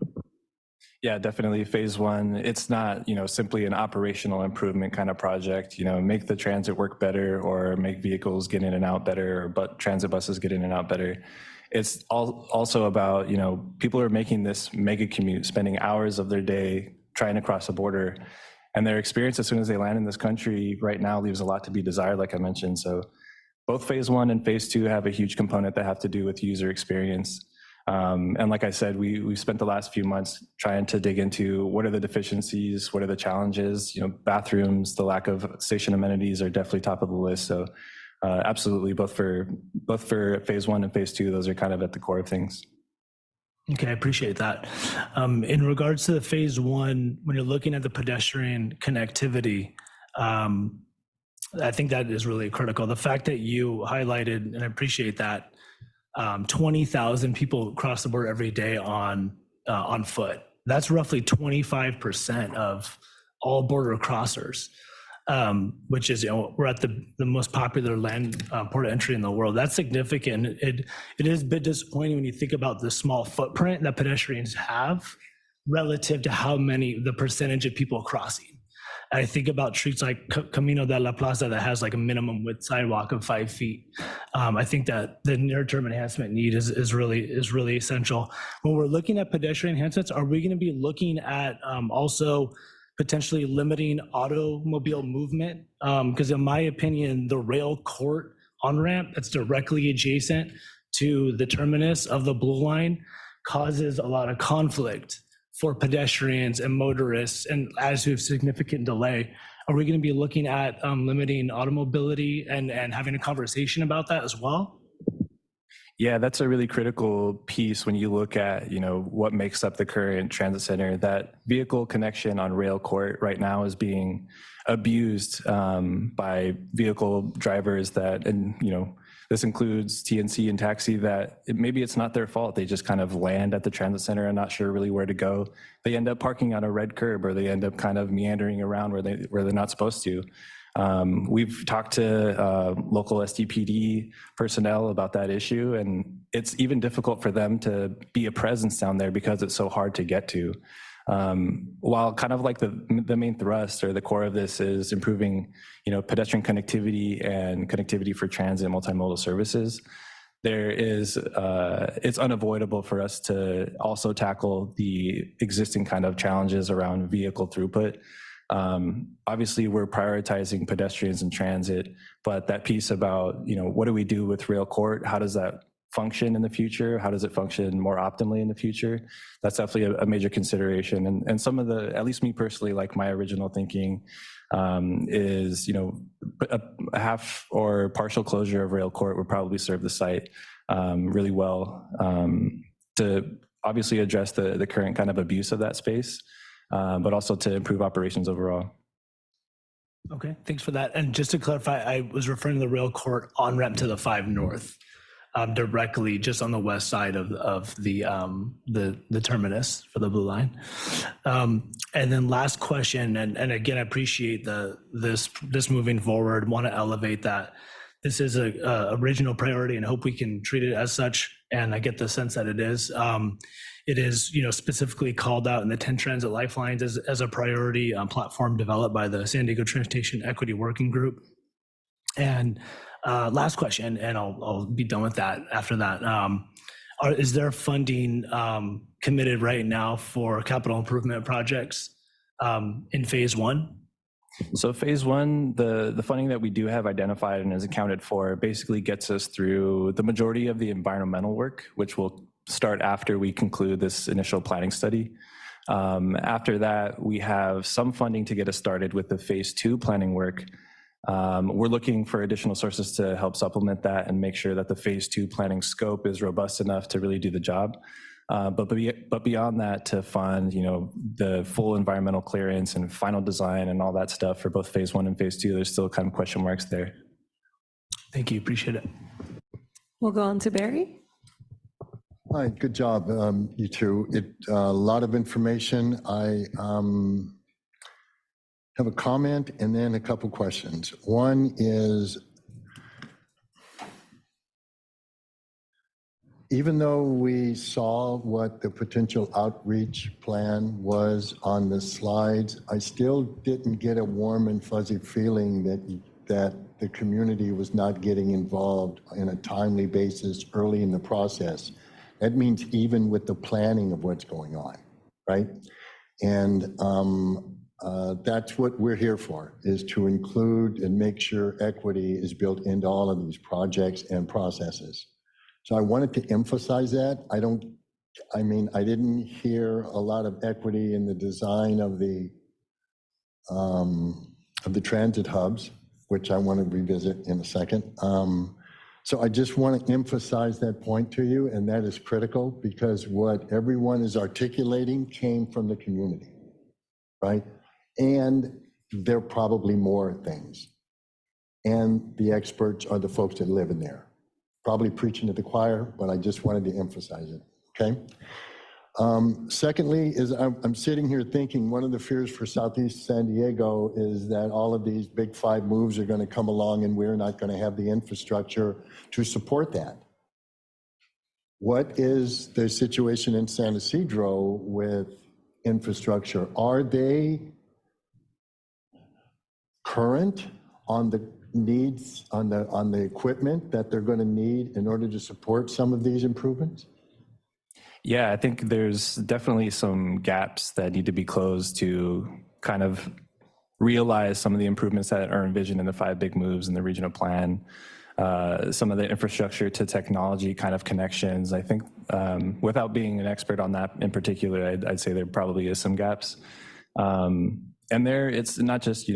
Yeah, definitely. Phase one, it's not, simply an operational improvement kind of project, make the transit work better or make vehicles get in and out better, or transit buses get in and out better. It's also about, people are making this mega commute, spending hours of their day trying to cross a border, and their experience as soon as they land in this country right now leaves a lot to be desired, like I mentioned. So both phase 1 and phase 2 have a huge component that have to do with user experience. And like I said, we've spent the last few months trying to dig into what are the deficiencies, what are the challenges. Bathrooms, the lack of station amenities are definitely top of the list. So absolutely, both for phase 1 and phase 2, those are kind of at the core of things. Okay, I appreciate that. In regards to the phase 1, when you're looking at the pedestrian connectivity, I think that is really critical. The fact that you highlighted, and I appreciate that, 20,000 people cross the border every day on foot. That's roughly 25% of all border crossers, which is, we're at the most popular land port of entry in the world. That's significant. It is a bit disappointing when you think about the small footprint that pedestrians have relative to the percentage of people crossing. I think about streets like Camino de la Plaza that has like a minimum width sidewalk of 5 feet. I think that the near-term enhancement need is really essential. When we're looking at pedestrian enhancements, are we going to be looking at also potentially limiting automobile movement? Because in my opinion, the rail court on-ramp that's directly adjacent to the terminus of the Blue Line causes a lot of conflict for pedestrians and motorists, and as we have significant delay. Are we going to be looking at limiting automobility and having a conversation about that as well? Yeah, that's a really critical piece when you look at, what makes up the current transit center. That vehicle connection on rail court right now is being abused by vehicle drivers this includes TNC and taxi that maybe it's not their fault. They just kind of land at the transit center and not sure really where to go. They end up parking on a red curb, or they end up kind of meandering around where they're not supposed to. We've talked to local SDPD personnel about that issue, and it's even difficult for them to be a presence down there because it's so hard to get to. While kind of like the main thrust or the core of this is improving, pedestrian connectivity and connectivity for transit and multimodal services, it's unavoidable for us to also tackle the existing kind of challenges around vehicle throughput. Obviously, we're prioritizing pedestrians and transit, but that piece about, what do we do with rail court? How does that function in the future? How does it function more optimally in the future? That's definitely a major consideration. And some of at least me personally, like my original thinking is, a half or partial closure of rail court would probably serve the site really well to obviously address the current kind of abuse of that space, but also to improve operations overall. Okay, thanks for that. And just to clarify, I was referring to the rail court on-ramp to the 5 North. Directly just on the west side of the terminus for the Blue Line. And then last question, and again, I appreciate this moving forward, want to elevate that. This is a original priority and hope we can treat it as such, and I get the sense that it is. It is, specifically called out in the 10 Transit Lifelines as a priority platform developed by the San Diego Transportation Equity Working Group. And last question, and I'll be done with that after that. Is there funding committed right now for capital improvement projects in phase 1? So phase 1, the funding that we do have identified and is accounted for basically gets us through the majority of the environmental work, which will start after we conclude this initial planning study. After that, we have some funding to get us started with the phase 2 planning work. We're looking for additional sources to help supplement that and make sure that the phase 2 planning scope is robust enough to really do the job. But beyond that, to fund, the full environmental clearance and final design and all that stuff for both phase 1 and phase 2, there's still kind of question marks there. Thank you, appreciate it. We'll go on to Barry. Hi, good job, you two. A lot of information. I have a comment and then a couple questions. One is, even though we saw what the potential outreach plan was on the slides, I still didn't get a warm and fuzzy feeling that the community was not getting involved in a timely basis early in the process. That means even with the planning of what's going on, right? And That's what we're here for, is to include and make sure equity is built into all of these projects and processes. So I wanted to emphasize that. I didn't hear a lot of equity in the design of the transit hubs, which I want to revisit in a second. So I just want to emphasize that point to you, and that is critical because what everyone is articulating came from the community, right? And there are probably more things. And the experts are the folks that live in there. Probably preaching to the choir, but I just wanted to emphasize it, okay? Secondly, is I'm sitting here thinking one of the fears for Southeast San Diego is that all of these big five moves are going to come along and we're not going to have the infrastructure to support that. What is the situation in San Ysidro with infrastructure? Are they current on the needs, on the equipment that they're going to need in order to support some of these improvements? Yeah, I think there's definitely some gaps that need to be closed to kind of realize some of the improvements that are envisioned in the 5 big moves in the regional plan. Some of the infrastructure to technology kind of connections. I think without being an expert on that in particular, I'd say there probably is some gaps. And there, it's not just,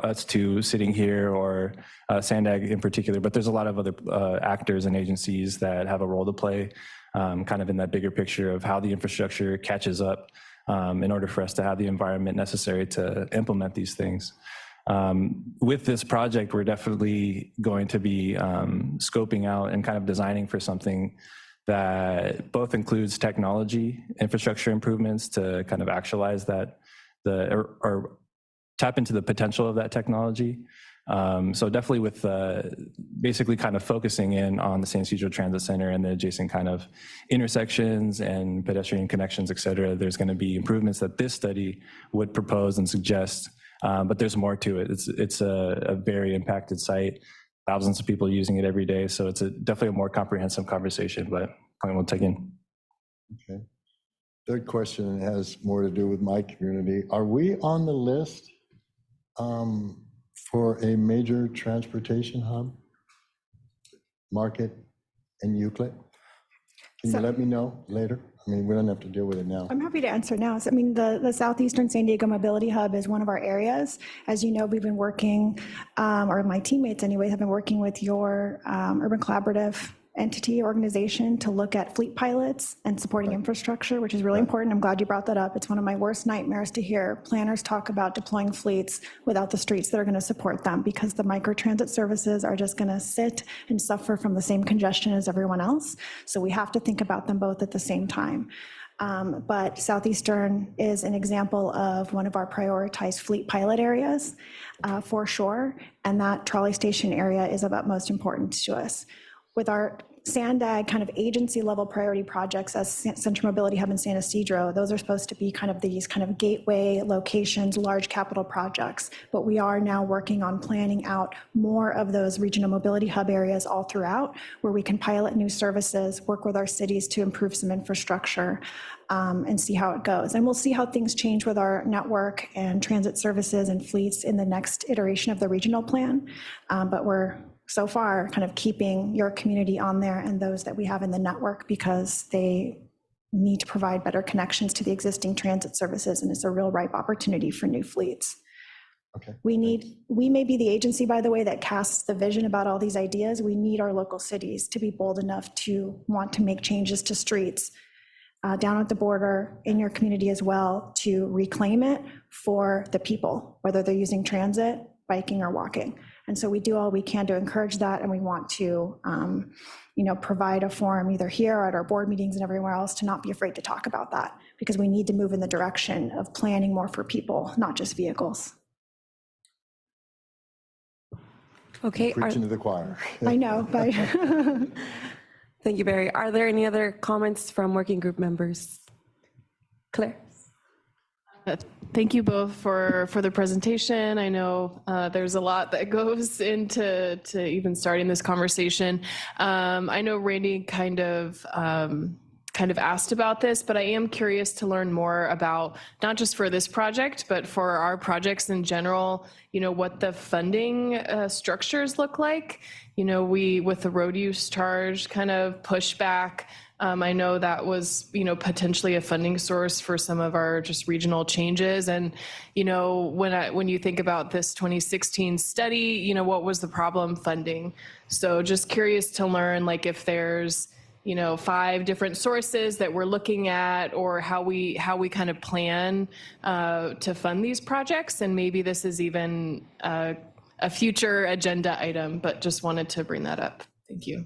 us two sitting here or Sandag in particular, but there's a lot of other actors and agencies that have a role to play kind of in that bigger picture of how the infrastructure catches up in order for us to have the environment necessary to implement these things. With this project, we're definitely going to be scoping out and kind of designing for something that both includes technology, infrastructure improvements to kind of actualize that, or tap into the potential of that technology. So definitely with basically kind of focusing in on the San Ysidro Transit Center and the adjacent kind of intersections and pedestrian connections, et cetera, there's going to be improvements that this study would propose and suggest, but there's more to it. It's a very impacted site, thousands of people using it every day. So it's definitely a more comprehensive conversation, but point we'll take in. Okay. Third question has more to do with my community. Are we on the list for a major transportation hub, Market and Euclid? Can you let me know later? I mean, we don't have to deal with it now. I'm happy to answer now. So, I mean, the Southeastern San Diego Mobility Hub is one of our areas. As you know, we've been working, or my teammates anyway, have been working with your Urban Collaborative entity organization to look at fleet pilots and supporting infrastructure, which is really important. I'm glad you brought that up. It's one of my worst nightmares to hear planners talk about deploying fleets without the streets that are going to support them, because the microtransit services are just going to sit and suffer from the same congestion as everyone else. So we have to think about them both at the same time. But Southeastern is an example of one of our prioritized fleet pilot areas for sure. And that trolley station area is of utmost importance to us. With our Sandag kind of agency level priority projects as Central Mobility Hub in San Ysidro, those are supposed to be kind of these kind of gateway locations, large capital projects. But we are now working on planning out more of those regional mobility hub areas all throughout, where we can pilot new services, work with our cities to improve some infrastructure, and see how it goes. And we'll see how things change with our network and transit services and fleets in the next iteration of the regional plan. But we're so far kind of keeping your community on there and those that we have in the network, because they need to provide better connections to the existing transit services, and it's a real ripe opportunity for new fleets. Okay. We may be the agency, by the way, that casts the vision about all these ideas. We need our local cities to be bold enough to want to make changes to streets down at the border, in your community as well, to reclaim it for the people, whether they're using transit, biking, or walking. And so we do all we can to encourage that, and we want to provide a forum either here or at our board meetings and everywhere else to not be afraid to talk about that, because we need to move in the direction of planning more for people, not just vehicles. Okay. Preaching to the choir. I know, but thank you, Barry. Are there any other comments from working group members? Claire? Thank you both for the presentation. I know there's a lot that goes into even starting this conversation. I know Randy kind of kind of asked about this, but I am curious to learn more about, not just for this project, but for our projects in general, what the funding structures look like. We, with the road use charge kind of pushback, I know that was, potentially a funding source for some of our just regional changes. And, when you think about this 2016 study, what was the problem funding? So just curious to learn, like, if there's, 5 different sources that we're looking at, or how we kind of plan to fund these projects. And maybe this is even a future agenda item, but just wanted to bring that up. Thank you.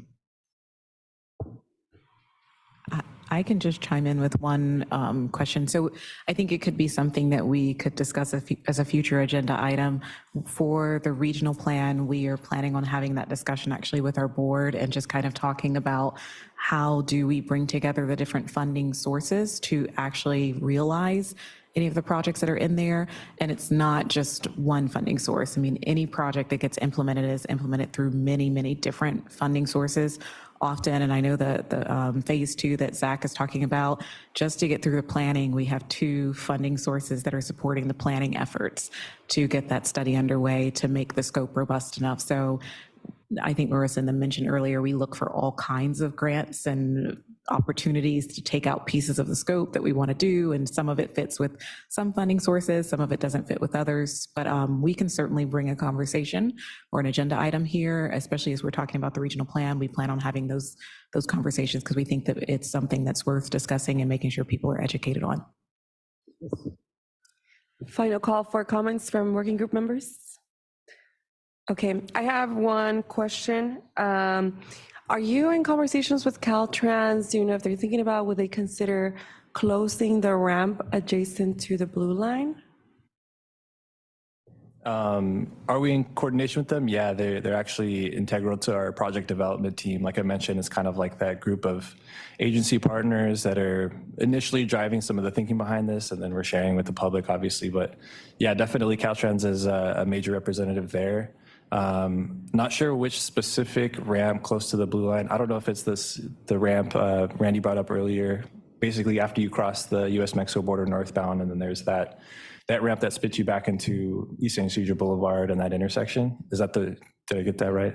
I can just chime in with one question. So I think it could be something that we could discuss as a future agenda item. For the regional plan, we are planning on having that discussion actually with our board and just kind of talking about how do we bring together the different funding sources to actually realize any of the projects that are in there. And it's not just one funding source. I mean, any project that gets implemented is implemented through many, many different funding sources often. And I know that the phase 2 that Zach is talking about, just to get through the planning, we have 2 funding sources that are supporting the planning efforts to get that study underway to make the scope robust enough. So I think Marissa mentioned earlier, we look for all kinds of grants and opportunities to take out pieces of the scope that we want to do. And some of it fits with some funding sources, some of it doesn't fit with others. But we can certainly bring a conversation or an agenda item here, especially as we're talking about the regional plan. We plan on having those conversations because we think that it's something that's worth discussing and making sure people are educated on. Final call for comments from working group members. Okay, I have one question. Are you in conversations with Caltrans? Do you know if they're thinking about, would they consider closing the ramp adjacent to the Blue Line? Are we in coordination with them? Yeah, they're actually integral to our project development team. Like I mentioned, it's kind of like that group of agency partners that are initially driving some of the thinking behind this, and then we're sharing with the public, obviously. But yeah, definitely Caltrans is a major representative there. Not sure which specific ramp close to the Blue Line. I don't know if it's the ramp Randy brought up earlier, basically after you cross the US-Mexico border northbound, and then there's that ramp that spits you back into East St. Cedar Boulevard and that intersection. Is that did I get that right?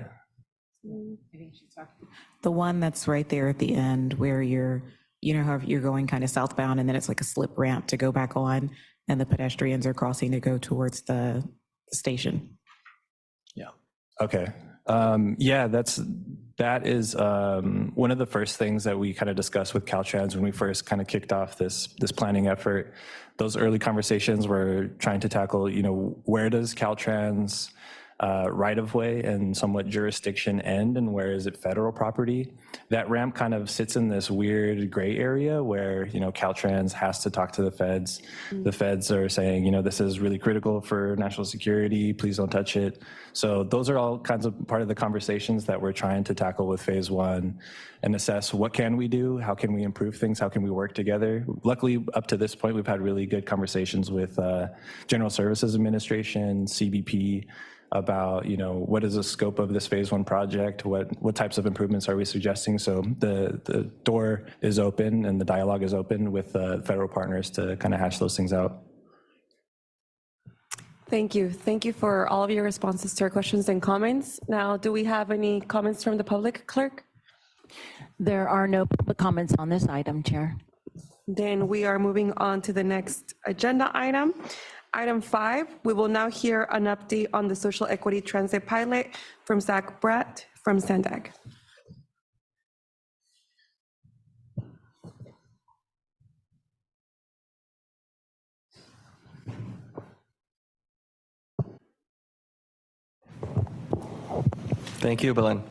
The one that's right there at the end where how you're going kind of southbound and then it's like a slip ramp to go back on and the pedestrians are crossing to go towards the station. Yeah. Okay. Yeah, that is one of the first things that we kind of discussed with Caltrans when we first kind of kicked off this planning effort. Those early conversations were trying to tackle, where does Caltrans right-of-way and somewhat jurisdiction end, and where is it federal property? That ramp kind of sits in this weird gray area where, Caltrans has to talk to the feds. The feds are saying, this is really critical for national security, please don't touch it. So those are all kinds of part of the conversations that we're trying to tackle with phase 1 and assess what can we do, how can we improve things, how can we work together. Luckily, up to this point, we've had really good conversations with General Services Administration, CBP, about, what is the scope of this phase 1 project? What types of improvements are we suggesting? So the door is open and the dialogue is open with federal partners to kind of hash those things out. Thank you. Thank you for all of your responses to our questions and comments. Now, do we have any comments from the public, clerk? There are no public comments on this item, Chair. Then we are moving on to the next agenda item. Item 5, we will now hear an update on the social equity transit pilot from Zach Bratt from SANDAG. Thank you, Belen.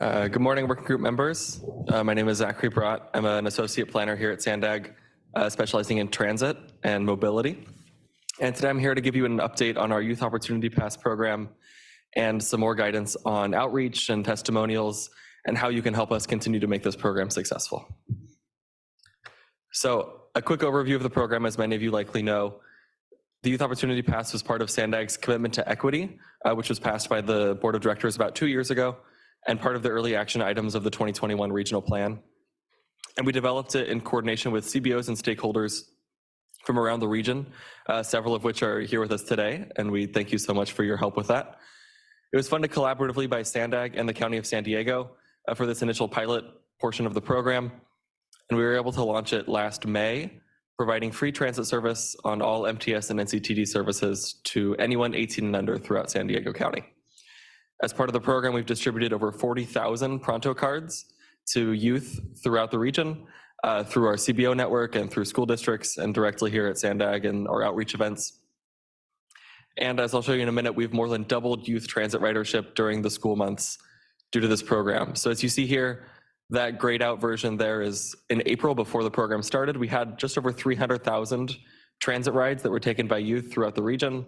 Good morning, working group members. My name is Zachary Bratt. I'm an associate planner here at SANDAG, specializing in transit and mobility. And today I'm here to give you an update on our Youth Opportunity Pass program and some more guidance on outreach and testimonials and how you can help us continue to make this program successful. So a quick overview of the program, as many of you likely know, the Youth Opportunity Pass was part of SANDAG's commitment to equity, which was passed by the Board of Directors about 2 years ago, and part of the early action items of the 2021 regional plan. And we developed it in coordination with CBOs and stakeholders from around the region, several of which are here with us today, and we thank you so much for your help with that. It was funded collaboratively by SANDAG and the County of San Diego for this initial pilot portion of the program, and we were able to launch it last May, providing free transit service on all MTS and NCTD services to anyone 18 and under throughout San Diego County. As part of the program, we've distributed over 40,000 Pronto cards to youth throughout the region, through our CBO network and through school districts and directly here at SANDAG and our outreach events. And as I'll show you in a minute, we've more than doubled youth transit ridership during the school months due to this program. So as you see here, that grayed out version there is in April before the program started. We had just over 300,000 transit rides that were taken by youth throughout the region.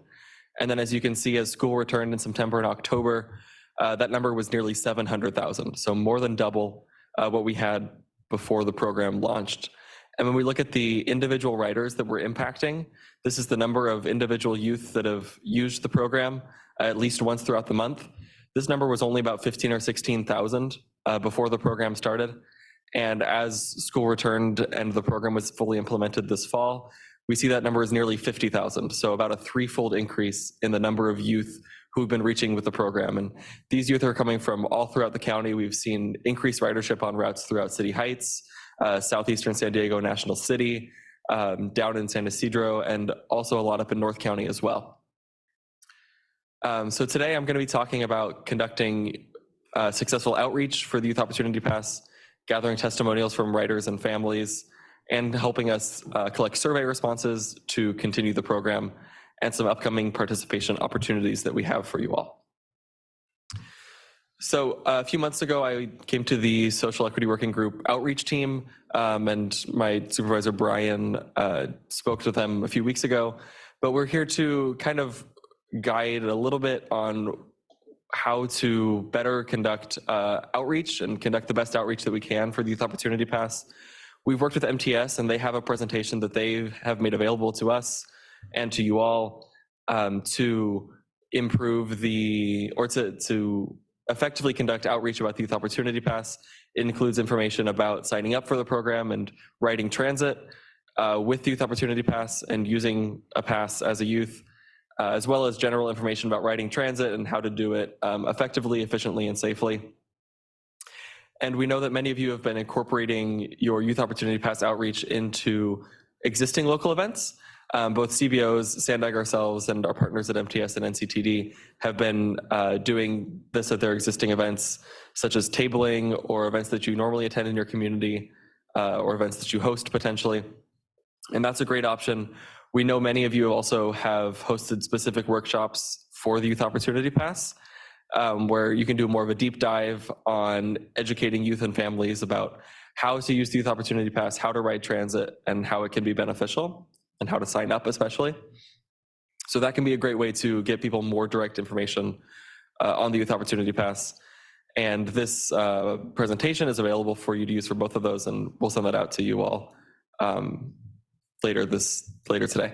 And then as you can see, as school returned in September and October, that number was nearly 700,000. So more than double what we had before the program launched. And when we look at the individual riders that we're impacting, this is the number of individual youth that have used the program at least once throughout the month. This number was only about 15 or 16,000 before the program started. And as school returned and the program was fully implemented this fall, we see that number is nearly 50,000. So about a threefold increase in the number of youth who've been reaching with the program. And these youth are coming from all throughout the county. We've seen increased ridership on routes throughout City Heights, southeastern San Diego, National City, down in San Ysidro, and also a lot up in North County as well. So today I'm going to be talking about conducting successful outreach for the Youth Opportunity Pass, gathering testimonials from riders and families, and helping us collect survey responses to continue the program, and some upcoming participation opportunities that we have for you all. So a few months ago, I came to the Social Equity Working Group outreach team, and my supervisor, Brian, spoke with them a few weeks ago. But we're here to kind of guide a little bit on how to better conduct outreach and conduct the best outreach that we can for the Youth Opportunity Pass. We've worked with MTS, and they have a presentation that they have made available to us and to you all to improve to effectively conduct outreach about the Youth Opportunity Pass. It includes information about signing up for the program and riding transit with the Youth Opportunity Pass and using a pass as a youth, as well as general information about riding transit and how to do it effectively, efficiently, and safely. And we know that many of you have been incorporating your Youth Opportunity Pass outreach into existing local events. Both CBOs, SANDAG ourselves, and our partners at MTS and NCTD have been doing this at their existing events, such as tabling or events that you normally attend in your community or events that you host potentially. And that's a great option. We know many of you also have hosted specific workshops for the Youth Opportunity Pass, where you can do more of a deep dive on educating youth and families about how to use the Youth Opportunity Pass, how to ride transit, and how it can be beneficial, and how to sign up especially. So that can be a great way to get people more direct information on the Youth Opportunity Pass. And this presentation is available for you to use for both of those, and we'll send that out to you all later today.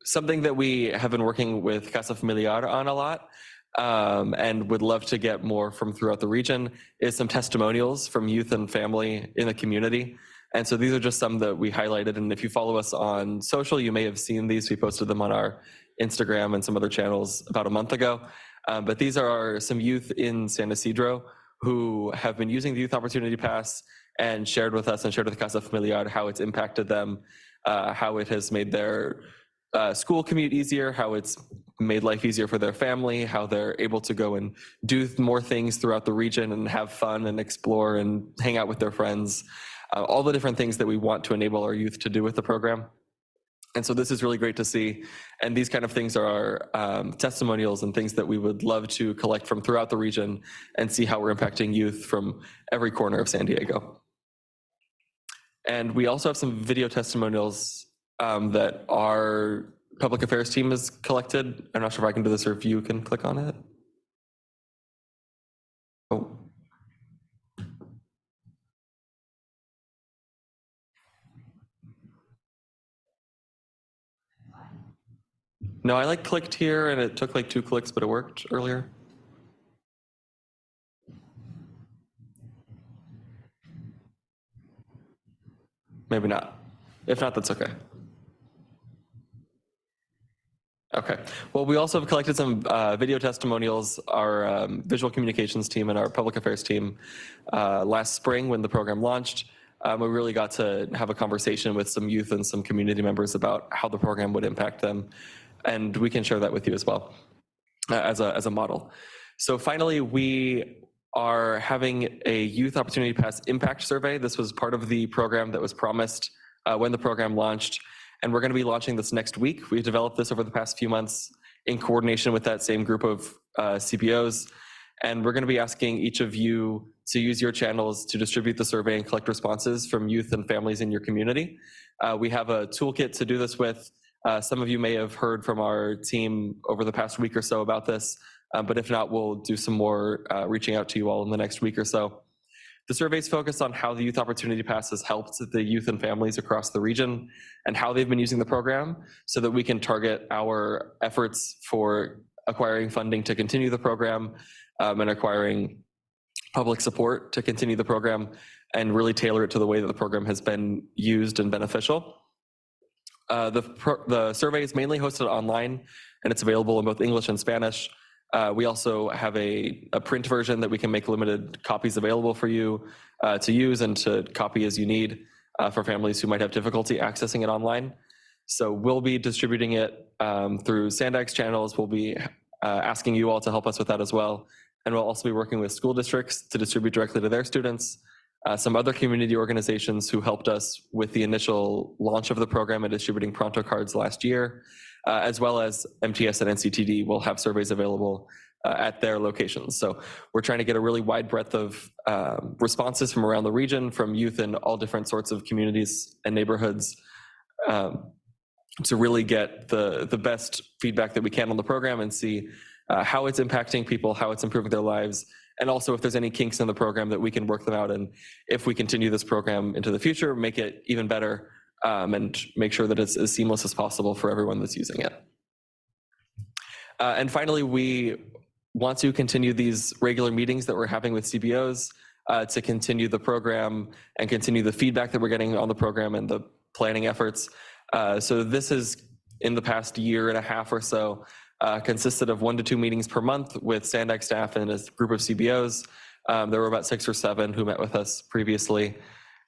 Something that we have been working with Casa Familiar on a lot and would love to get more from throughout the region is some testimonials from youth and family in the community. And so these are just some that we highlighted. And if you follow us on social, you may have seen these. We posted them on our Instagram and some other channels about a month ago. But these are some youth in San Ysidro who have been using the Youth Opportunity Pass and shared with us and shared with Casa Familiar how it's impacted them, how it has made their school commute easier, how it's made life easier for their family, how they're able to go and do more things throughout the region and have fun and explore and hang out with their friends. All the different things that we want to enable our youth to do with the program. And so this is really great to see. And these kind of things are testimonials and things that we would love to collect from throughout the region and see how we're impacting youth from every corner of San Diego. And we also have some video testimonials that our public affairs team has collected. I'm not sure if I can do this or if you can click on it. Oh. No, I clicked here and it took 2 clicks, but it worked earlier. Maybe not. If not, that's okay. Okay. Well, we also have collected some video testimonials, our visual communications team and our public affairs team last spring when the program launched. We really got to have a conversation with some youth and some community members about how the program would impact them. And we can share that with you as well as a model. So finally, we are having a Youth Opportunity Pass Impact Survey. This was part of the program that was promised when the program launched. And we're going to be launching this next week. We've developed this over the past few months in coordination with that same group of CBOs. And we're going to be asking each of you to use your channels to distribute the survey and collect responses from youth and families in your community. We have a toolkit to do this with. Some of you may have heard from our team over the past week or so about this, but if not, we'll do some more reaching out to you all in the next week or so. The survey is focused on how the Youth Opportunity Pass has helped the youth and families across the region and how they've been using the program so that we can target our efforts for acquiring funding to continue the program and acquiring public support to continue the program and really tailor it to the way that the program has been used and beneficial. The survey is mainly hosted online and it's available in both English and Spanish. We also have a print version that we can make limited copies available for you to use and to copy as you need for families who might have difficulty accessing it online. So we'll be distributing it through Sandag's channels. We'll be asking you all to help us with that as well. And we'll also be working with school districts to distribute directly to their students, some other community organizations who helped us with the initial launch of the program and distributing Pronto cards last year, as well as MTS and NCTD will have surveys available at their locations. So we're trying to get a really wide breadth of responses from around the region, from youth in all different sorts of communities and neighborhoods to really get the best feedback that we can on the program and see how it's impacting people, how it's improving their lives, and also if there's any kinks in the program that we can work them out. And if we continue this program into the future, make it even better and make sure that it's as seamless as possible for everyone that's using it. And finally, we want to continue these regular meetings that we're having with CBOs to continue the program and continue the feedback that we're getting on the program and the planning efforts. So this is, in the past year and a half or so, consisted of 1 to 2 meetings per month with Sandag staff and a group of CBOs. There were about 6 or 7 who met with us previously.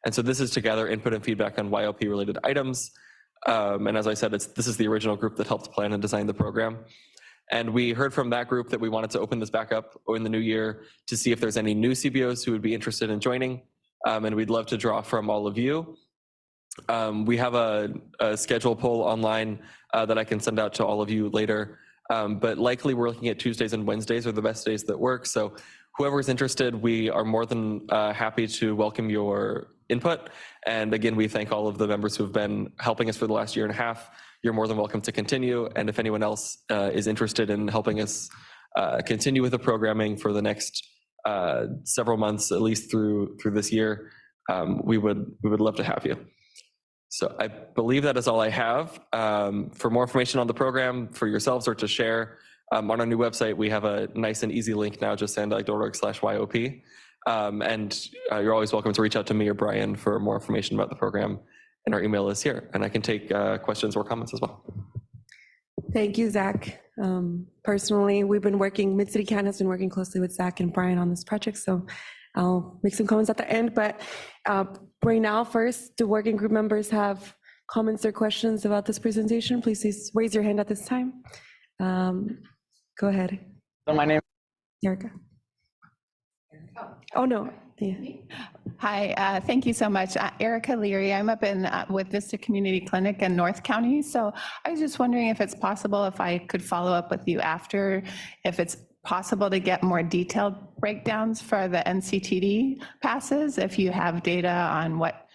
And so this is to gather input and feedback on YLP related items. And as I said, this is the original group that helped plan and design the program. And we heard from that group that we wanted to open this back up in the new year to see if there's any new CBOs who would be interested in joining. And we'd love to draw from all of you. We have a schedule poll online that I can send out to all of you later. But likely we're looking at Tuesdays and Wednesdays are the best days that work. So whoever's interested, we are more than happy to welcome your input. And again, we thank all of the members who have been helping us for the last year and a half. You're more than welcome to continue. And if anyone else is interested in helping us continue with the programming for the next several months, at least through this year, we would love to have you. So I believe that is all I have. For more information on the program for yourselves or to share, on our new website, we have a nice and easy link now, just sandag.org/YOP. And you're always welcome to reach out to me or Brian for more information about the program. And our email is here. And I can take questions or comments as well. Thank you, Zach. Personally, Mid-City CAN has been working closely with Zach and Brian on this project, so I'll make some comments at the end. But right now, first, do working group members have comments or questions about this presentation? Please raise your hand at this time. Go ahead. So my name is Erica. Oh, no. Yeah. Hi, thank you so much. Erica Leary, I'm up with Vista Community Clinic in North County. So I was just wondering if it's possible, if I could follow up with you after, if it's possible to get more detailed breakdowns for the NCTD passes, if you have data on what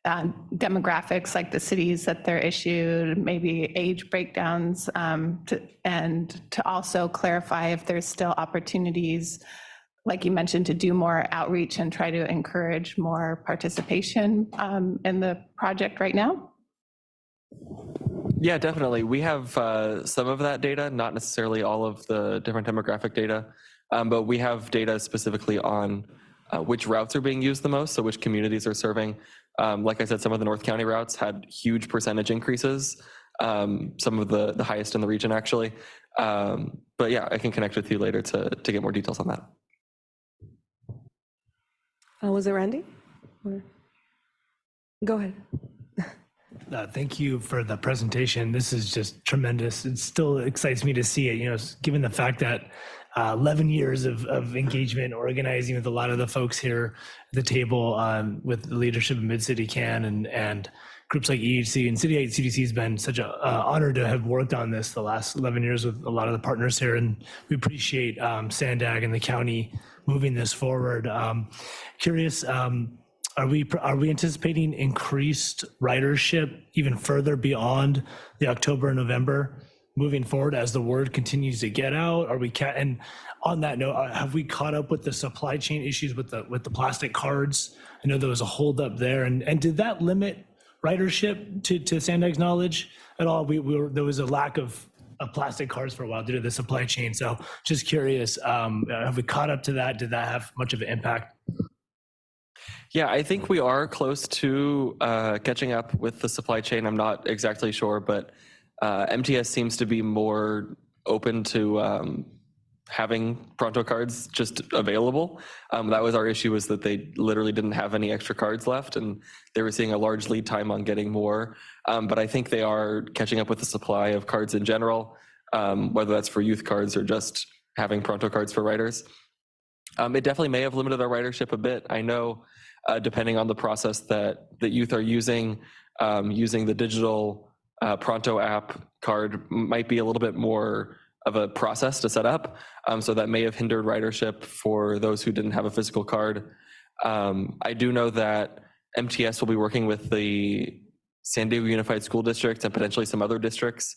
demographics, like the cities that they're issued, maybe age breakdowns, and to also clarify if there's still opportunities, like you mentioned, to do more outreach and try to encourage more participation in the project right now? Yeah, definitely. We have some of that data, not necessarily all of the different demographic data, but we have data specifically on which routes are being used the most, so which communities are serving. Like I said, some of the North County routes had huge percentage increases, some of the highest in the region, actually. But yeah, I can connect with you later to get more details on that. Was it Randy? Go ahead. Thank you for the presentation. This is just tremendous. It still excites me to see it, given the fact that 11 years of engagement, organizing with a lot of the folks here at the table with the leadership of Mid-City CAN and groups like EHC and City 8 CDC has been such an honor to have worked on this the last 11 years with a lot of the partners here. And we appreciate Sandag and the county moving this forward. Curious, are we anticipating increased ridership even further beyond the October and November moving forward as the word continues to get out? And on that note, have we caught up with the supply chain issues with the plastic cards? I know there was a holdup there, and did that limit ridership to Sandag's knowledge at all? There was a lack of plastic cards for a while due to the supply chain. So just curious, have we caught up to that? Did that have much of an impact? Yeah, I think we are close to catching up with the supply chain. I'm not exactly sure, but MTS seems to be more open to having Pronto cards just available. That was our issue, was that they literally didn't have any extra cards left, and they were seeing a large lead time on getting more. But I think they are catching up with the supply of cards in general, whether that's for youth cards or just having Pronto cards for riders. It definitely may have limited our ridership a bit. I know, depending on the process that youth are using the digital Pronto app card might be a little bit more of a process to set up. So that may have hindered ridership for those who didn't have a physical card. I do know that MTS will be working with the San Diego Unified School District and potentially some other districts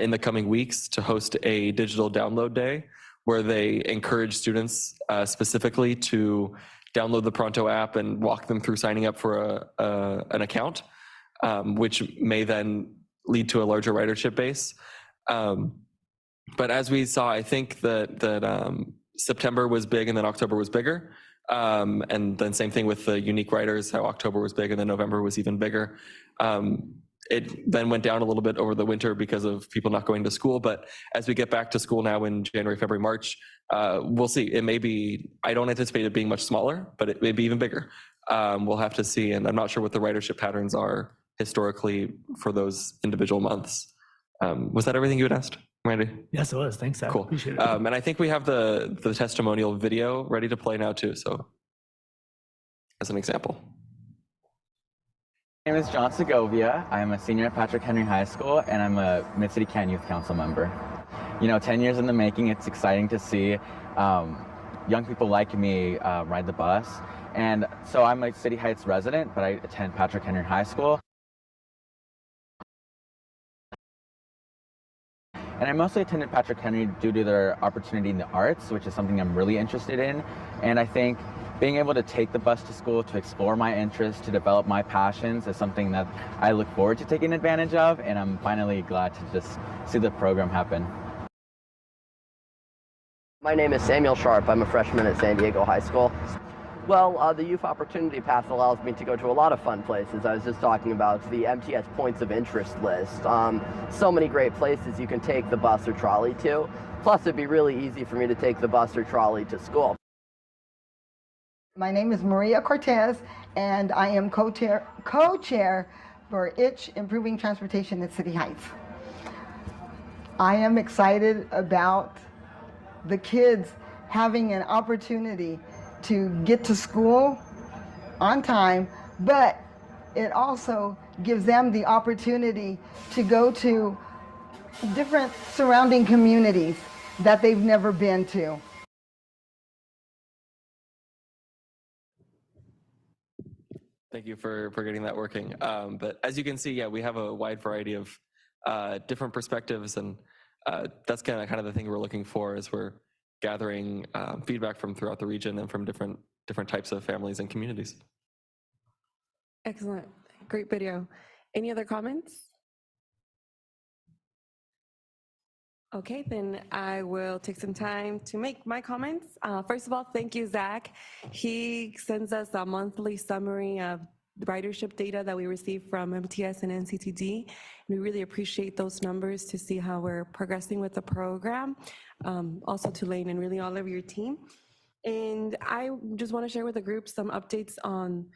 in the coming weeks to host a digital download day where they encourage students specifically to download the Pronto app and walk them through signing up for an account, which may then lead to a larger ridership base. But as we saw, I think that September was big and then October was bigger. And then same thing with the unique riders, how October was big and then November was even bigger. It then went down a little bit over the winter because of people not going to school. But as we get back to school now in January, February, March, we'll see. It may be, I don't anticipate it being much smaller, but it may be even bigger. We'll have to see. And I'm not sure what the ridership patterns are historically for those individual months. Was that everything you had asked, Randy? Yes, it was. Thanks, Zach. Cool. Appreciate it. And I think we have the testimonial video ready to play now too. So as an example. My name is John Segovia. I'm a senior at Patrick Henry High School, and I'm a Mid-City CAN Youth Council member. 10 years in the making, it's exciting to see young people like me ride the bus. And so I'm a City Heights resident, but I attend Patrick Henry High School. And I mostly attended Patrick Henry due to their opportunity in the arts, which is something I'm really interested in. And I think being able to take the bus to school to explore my interests, to develop my passions is something that I look forward to taking advantage of. And I'm finally glad to just see the program happen. My name is Samuel Sharp. I'm a freshman at San Diego High School. Well, the Youth Opportunity Path allows me to go to a lot of fun places. I was just talking about the MTS Points of Interest list. So many great places you can take the bus or trolley to. Plus, it'd be really easy for me to take the bus or trolley to school. My name is Maria Cortez, and I am co-chair for ITCH, Improving Transportation at City Heights. I am excited about the kids having an opportunity to get to school on time, but it also gives them the opportunity to go to different surrounding communities that they've never been to. Thank you for getting that working. But as you can see, yeah, we have a wide variety of different perspectives, and that's kind of the thing we're looking for as we're gathering feedback from throughout the region and from different types of families and communities. Excellent. Great video. Any other comments? Okay, then I will take some time to make my comments. First of all, thank you, Zach. He sends us a monthly summary of the ridership data that we receive from MTS and NCTD. And we really appreciate those numbers to see how we're progressing with the program. Also to Lane and really all of your team. And I just want to share with the group some updates on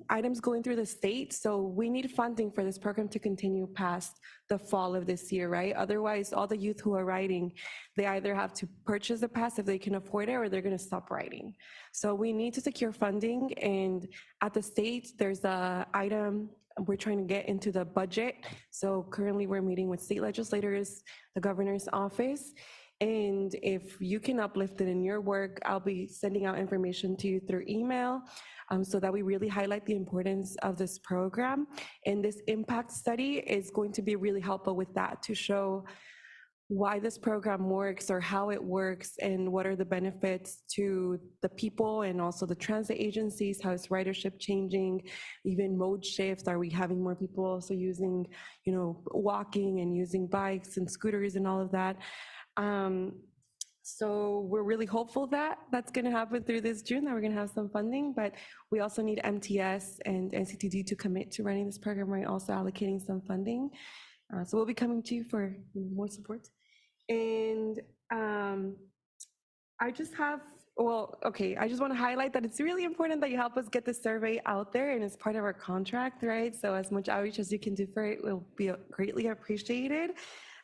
items going through the state. So we need funding for this program to continue past the fall of this year, right? Otherwise, all the youth who are riding, they either have to purchase a pass if they can afford it, or they're going to stop riding. So we need to secure funding. And at the state, there's a item we're trying to get into the budget. So currently we're meeting with state legislators, the governor's office. And if you can uplift it in your work, I'll be sending out information to you through email so that we really highlight the importance of this program. And this impact study is going to be really helpful with that, to show why this program works or how it works and what are the benefits to the people and also the transit agencies, how is ridership changing, even mode shifts, are we having more people also using, walking and using bikes and scooters and all of that. So we're really hopeful that that's going to happen through this June, that we're going to have some funding, but we also need MTS and NCTD to commit to running this program, right? Also allocating some funding. So we'll be coming to you for more support. And I just want to highlight that it's really important that you help us get the survey out there, and it's part of our contract, right? So as much outreach as you can do for it will be greatly appreciated.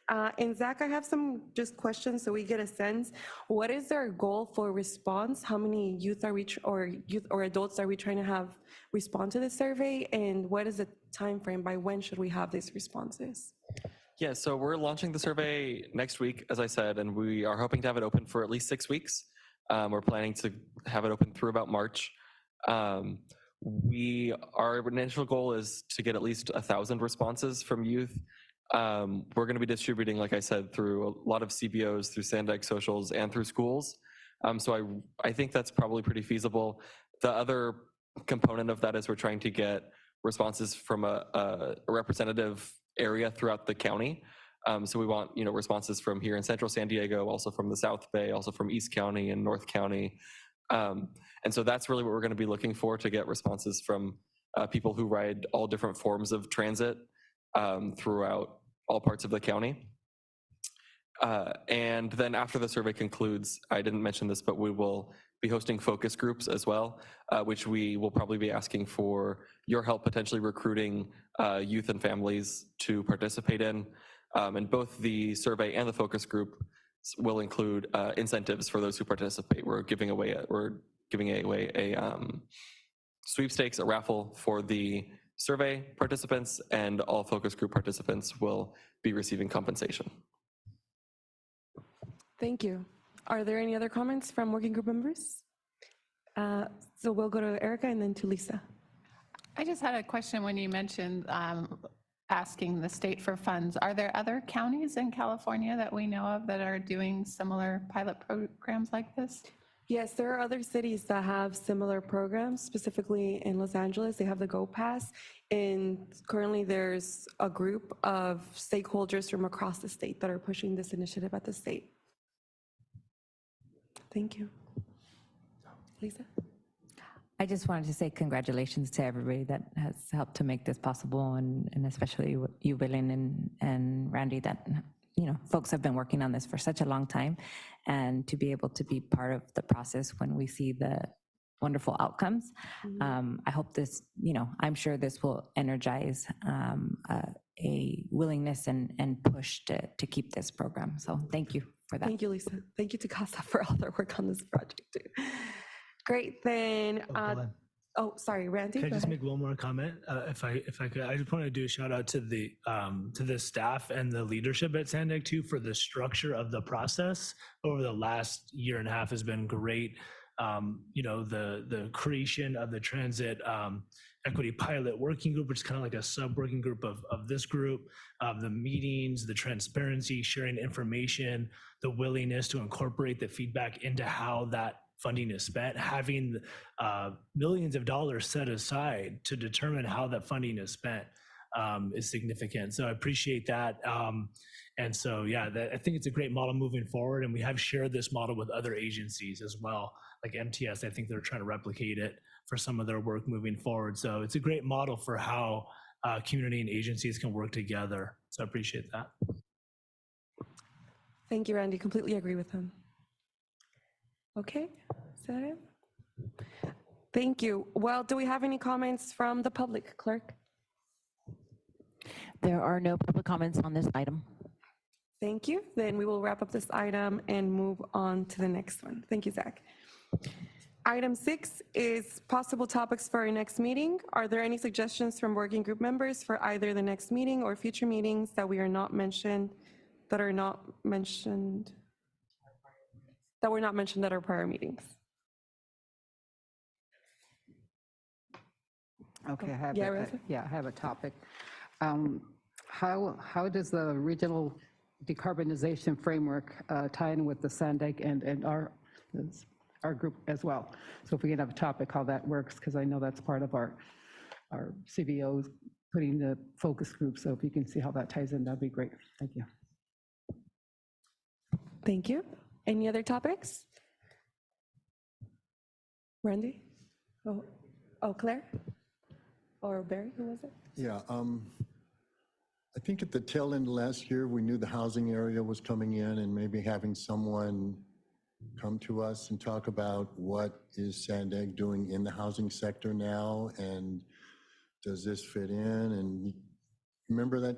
And Zach, I have some just questions so we get a sense. What is our goal for response? How many youth or adults are we trying to have respond to the survey? And what is the time frame? By when should we have these responses? Yeah, so we're launching the survey next week, as I said, and we are hoping to have it open for at least 6 weeks. We're planning to have it open through about March. Our initial goal is to get at least 1,000 responses from youth. We're going to be distributing, like I said, through a lot of CBOs, through Sandag socials, and through schools. So I think that's probably pretty feasible. The other component of that is we're trying to get responses from a representative area throughout the county. So we want responses from here in Central San Diego, also from the South Bay, also from East County and North County. And so that's really what we're going to be looking for, to get responses from people who ride all different forms of transit throughout all parts of the county. And then after the survey concludes, I didn't mention this, but we will be hosting focus groups as well, which we will probably be asking for your help potentially recruiting youth and families to participate in. And both the survey and the focus group will include incentives for those who participate. We're giving away a sweepstakes, a raffle for the survey participants, and all focus group participants will be receiving compensation. Thank you. Are there any other comments from working group members? So we'll go to Erica and then to Lisa. I just had a question when you mentioned asking the state for funds. Are there other counties in California that we know of that are doing similar pilot programs like this? Yes, there are other cities that have similar programs. Specifically in Los Angeles, they have the Go Pass, and currently there's a group of stakeholders from across the state that are pushing this initiative at the state. Thank you. Lisa? I just wanted to say congratulations to everybody that has helped to make this possible, and especially you, Belen and Randy, that folks have been working on this for such a long time, and to be able to be part of the process when we see the wonderful outcomes. I hope this, I'm sure this will energize a willingness and push to keep this program. So thank you for that. Thank you, Lisa. Thank you to CASA for all their work on this project too. Great, then. Sorry, Randy. Can I just make one more comment, if I could? I just want to do a shout out to the staff and the leadership at Sandag too, for the structure of the process over the last year and a half has been great. The creation of the Transit Equity Pilot Working Group, which is kind of like a sub-working group of this group, the meetings, the transparency, sharing information, the willingness to incorporate the feedback into how that funding is spent, having millions of dollars set aside to determine how that funding is spent. is significant. So I appreciate that. And so, yeah, I think it's a great model moving forward. And we have shared this model with other agencies as well, like MTS. I think they're trying to replicate it for some of their work moving forward. So it's a great model for how community and agencies can work together. So I appreciate that. Thank you, Randy. Completely agree with him. Okay, is that it? Thank you. Well, do we have any comments from the public, Clerk? There are no public comments on this item. Thank you. Then we will wrap up this item and move on to the next one. Thank you, Zach. Item 6 is possible topics for our next meeting. Are there any suggestions from working group members for either the next meeting or future meetings that we are not mentioned, that were not mentioned at our prior meetings? Okay, I have, Yeah, Rosa? I have a topic. How does the regional decarbonization framework tie in with the SANDAG and our group as well? So if we can have a topic, how that works, because I know that's part of our CBOs putting the focus group. So if you can see how that ties in, that'd be great. Thank you. Thank you. Any other topics? Randy? Oh, Claire? Or Barry, who was it? Yeah, I think at the tail end of last year, we knew the housing area was coming in, and maybe having someone come to us and talk about what is SANDAG doing in the housing sector now, and does this fit in? And remember that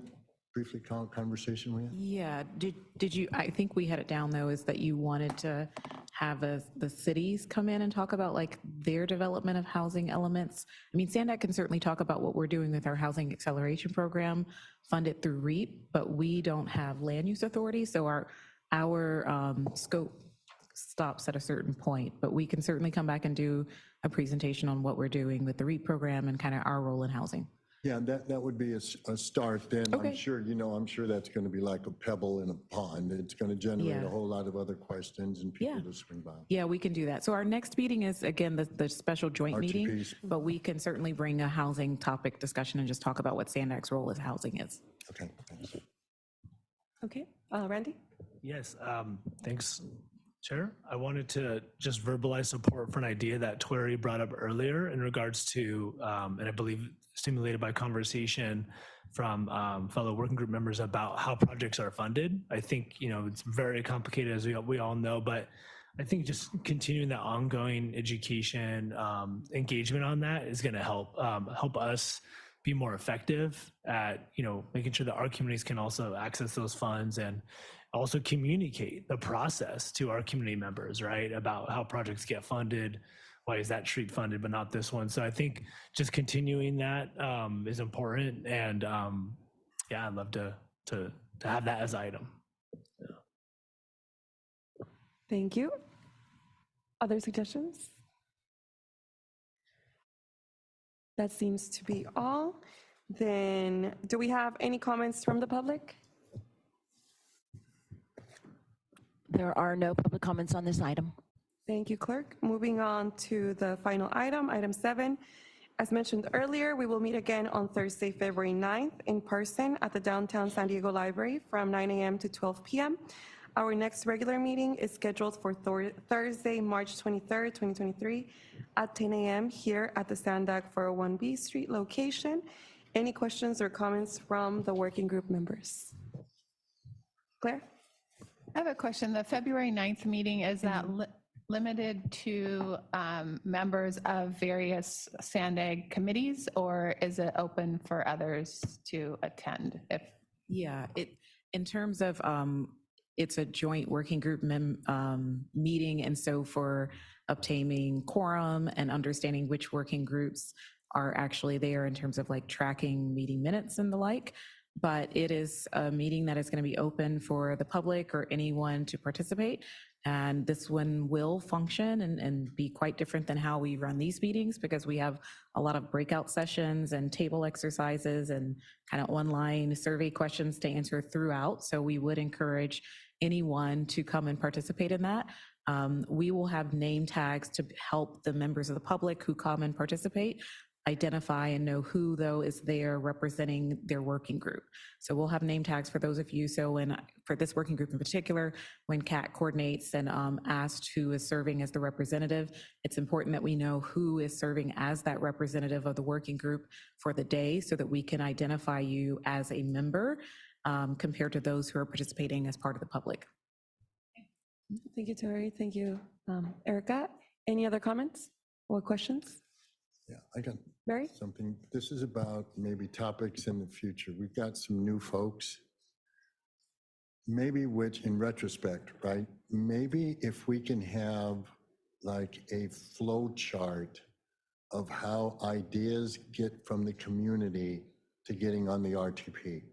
briefly conversation we had? Yeah, did you, I think we had it down though, is that you wanted to have the cities come in and talk about like their development of housing elements. I mean, SANDAG can certainly talk about what we're doing with our housing acceleration program, funded through REAP, but we don't have land use authority, so our scope stops at a certain point, but we can certainly come back and do a presentation on what we're doing with the REAP program and kind of our role in housing. Yeah, that would be a start. Then Okay. I'm sure that's going to be like a pebble in a pond. It's going to generate a whole lot of other questions and people to swing by. Yeah, we can do that. So our next meeting is, again, the special joint meeting, RTPs. but we can certainly bring a housing topic discussion and just talk about what SANDAG's role as housing is. Okay, thanks. Okay, Randy? Yes, thanks, Chair. I wanted to just verbalize support for an idea that Tori brought up earlier in regards to, and I believe stimulated by conversation from fellow working group members about how projects are funded. I think, it's very complicated, as we all know, but I think just continuing that ongoing education engagement on that is going to help us be more effective at, making sure that our communities can also access those funds and also communicate the process to our community members, right? About how projects get funded, why is that street funded but not this one? So I think just continuing that is important, and I'd love to have that as an item. Thank you. Other suggestions? That seems to be all. Then, do we have any comments from the public? There are no public comments on this item. Thank you, Clerk. Moving on to the final item, item 7. As mentioned earlier, we will meet again on Thursday, February 9th in person at the Downtown San Diego Library from 9 a.m. to 12 p.m. Our next regular meeting is scheduled for Thursday, March 23rd, 2023 at 10 a.m. here at the SANDAG 401B Street location. Any questions or comments from the working group members? Claire? I have a question. The February 9th meeting, is that limited to members of various SANDAG committees, or is it open for others to attend? Yeah, in terms of, it's a joint working group meeting, and so for obtaining quorum and understanding which working groups are actually there in terms of like tracking meeting minutes and the like, but it is a meeting that is going to be open for the public or anyone to participate. And this one will function and be quite different than how we run these meetings, because we have a lot of breakout sessions and table exercises and kind of online survey questions to answer throughout. So we would encourage anyone to come and participate in that. We will have name tags to help the members of the public who come and participate identify and know who, though, is there representing their working group. So we'll have name tags for those of you. So when, for this working group in particular, when Kat coordinates and asked who is serving as the representative, it's important that we know who is serving as that representative of the working group for the day so that we can identify you as a member compared to those who are participating as part of the public. Thank you, Tori. Thank you, Erica. Any other comments or questions? Yeah, I got Mary? something. This is about maybe topics in the future. We've got some new folks. Maybe which in retrospect, right? Maybe if we can have like a flow chart of how ideas get from the community to getting on the RTP.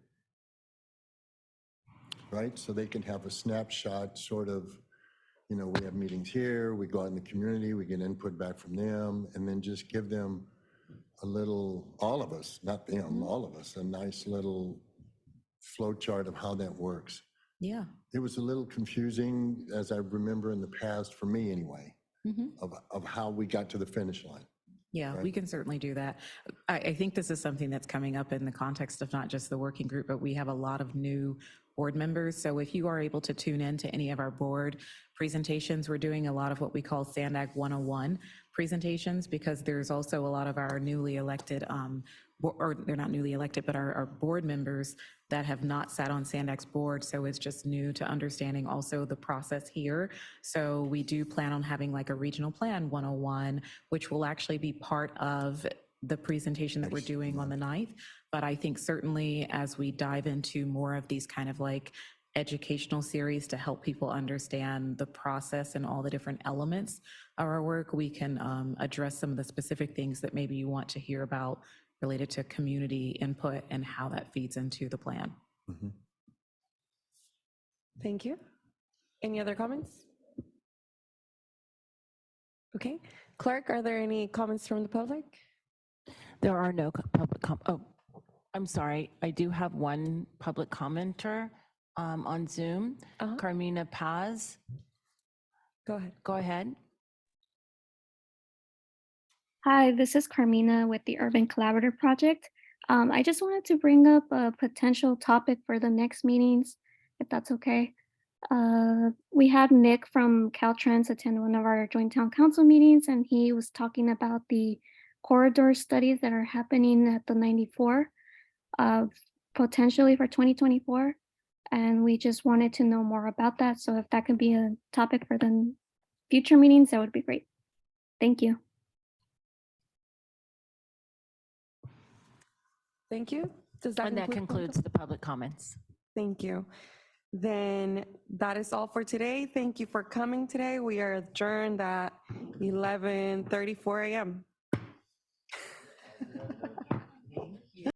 Right? So they can have a snapshot sort of, you know, we have meetings here, we go out in the community, we get input back from them, and then just give them a little, all of us, not them, all of us, a nice little flow chart of how that works. Yeah. It was a little confusing, as I remember in the past, for me anyway, of how we got to the finish line. Yeah, Right. we can certainly do that. I think this is something that's coming up in the context of not just the working group, but we have a lot of new board members. So if you are able to tune in to any of our board presentations, we're doing a lot of what we call SANDAG 101 presentations, because there's also a lot of our newly elected, or they're not newly elected, but our board members that have not sat on SANDAG's board. So it's just new to understanding also the process here. So we do plan on having like a regional plan 101, which will actually be part of the presentation that we're doing on the 9th. But I think certainly as we dive into more of these kind of like educational series to help people understand the process and all the different elements of our work, we can address some of the specific things that maybe you want to hear about related to community input and how that feeds into the plan. Thank you. Any other comments? Okay. Clerk, are there any comments from the public? There are no public oh, I'm sorry. I do have one public commenter on Zoom, Carmina Paz. Go ahead. Go ahead. Hi, this is Carmina with the Urban Collaborative Project. I just wanted to bring up a potential topic for the next meetings, if that's okay. We had Nick from Caltrans attend one of our joint town council meetings, and he was talking about the corridor studies that are happening at the 94, potentially for 2024. And we just wanted to know more about that. So if that could be a topic for the future meetings, that would be great. Thank you. Thank you. Does that And that concludes the public comments. Thank you. Then that is all for today. Thank you for coming today. We are adjourned at 11:34 a.m.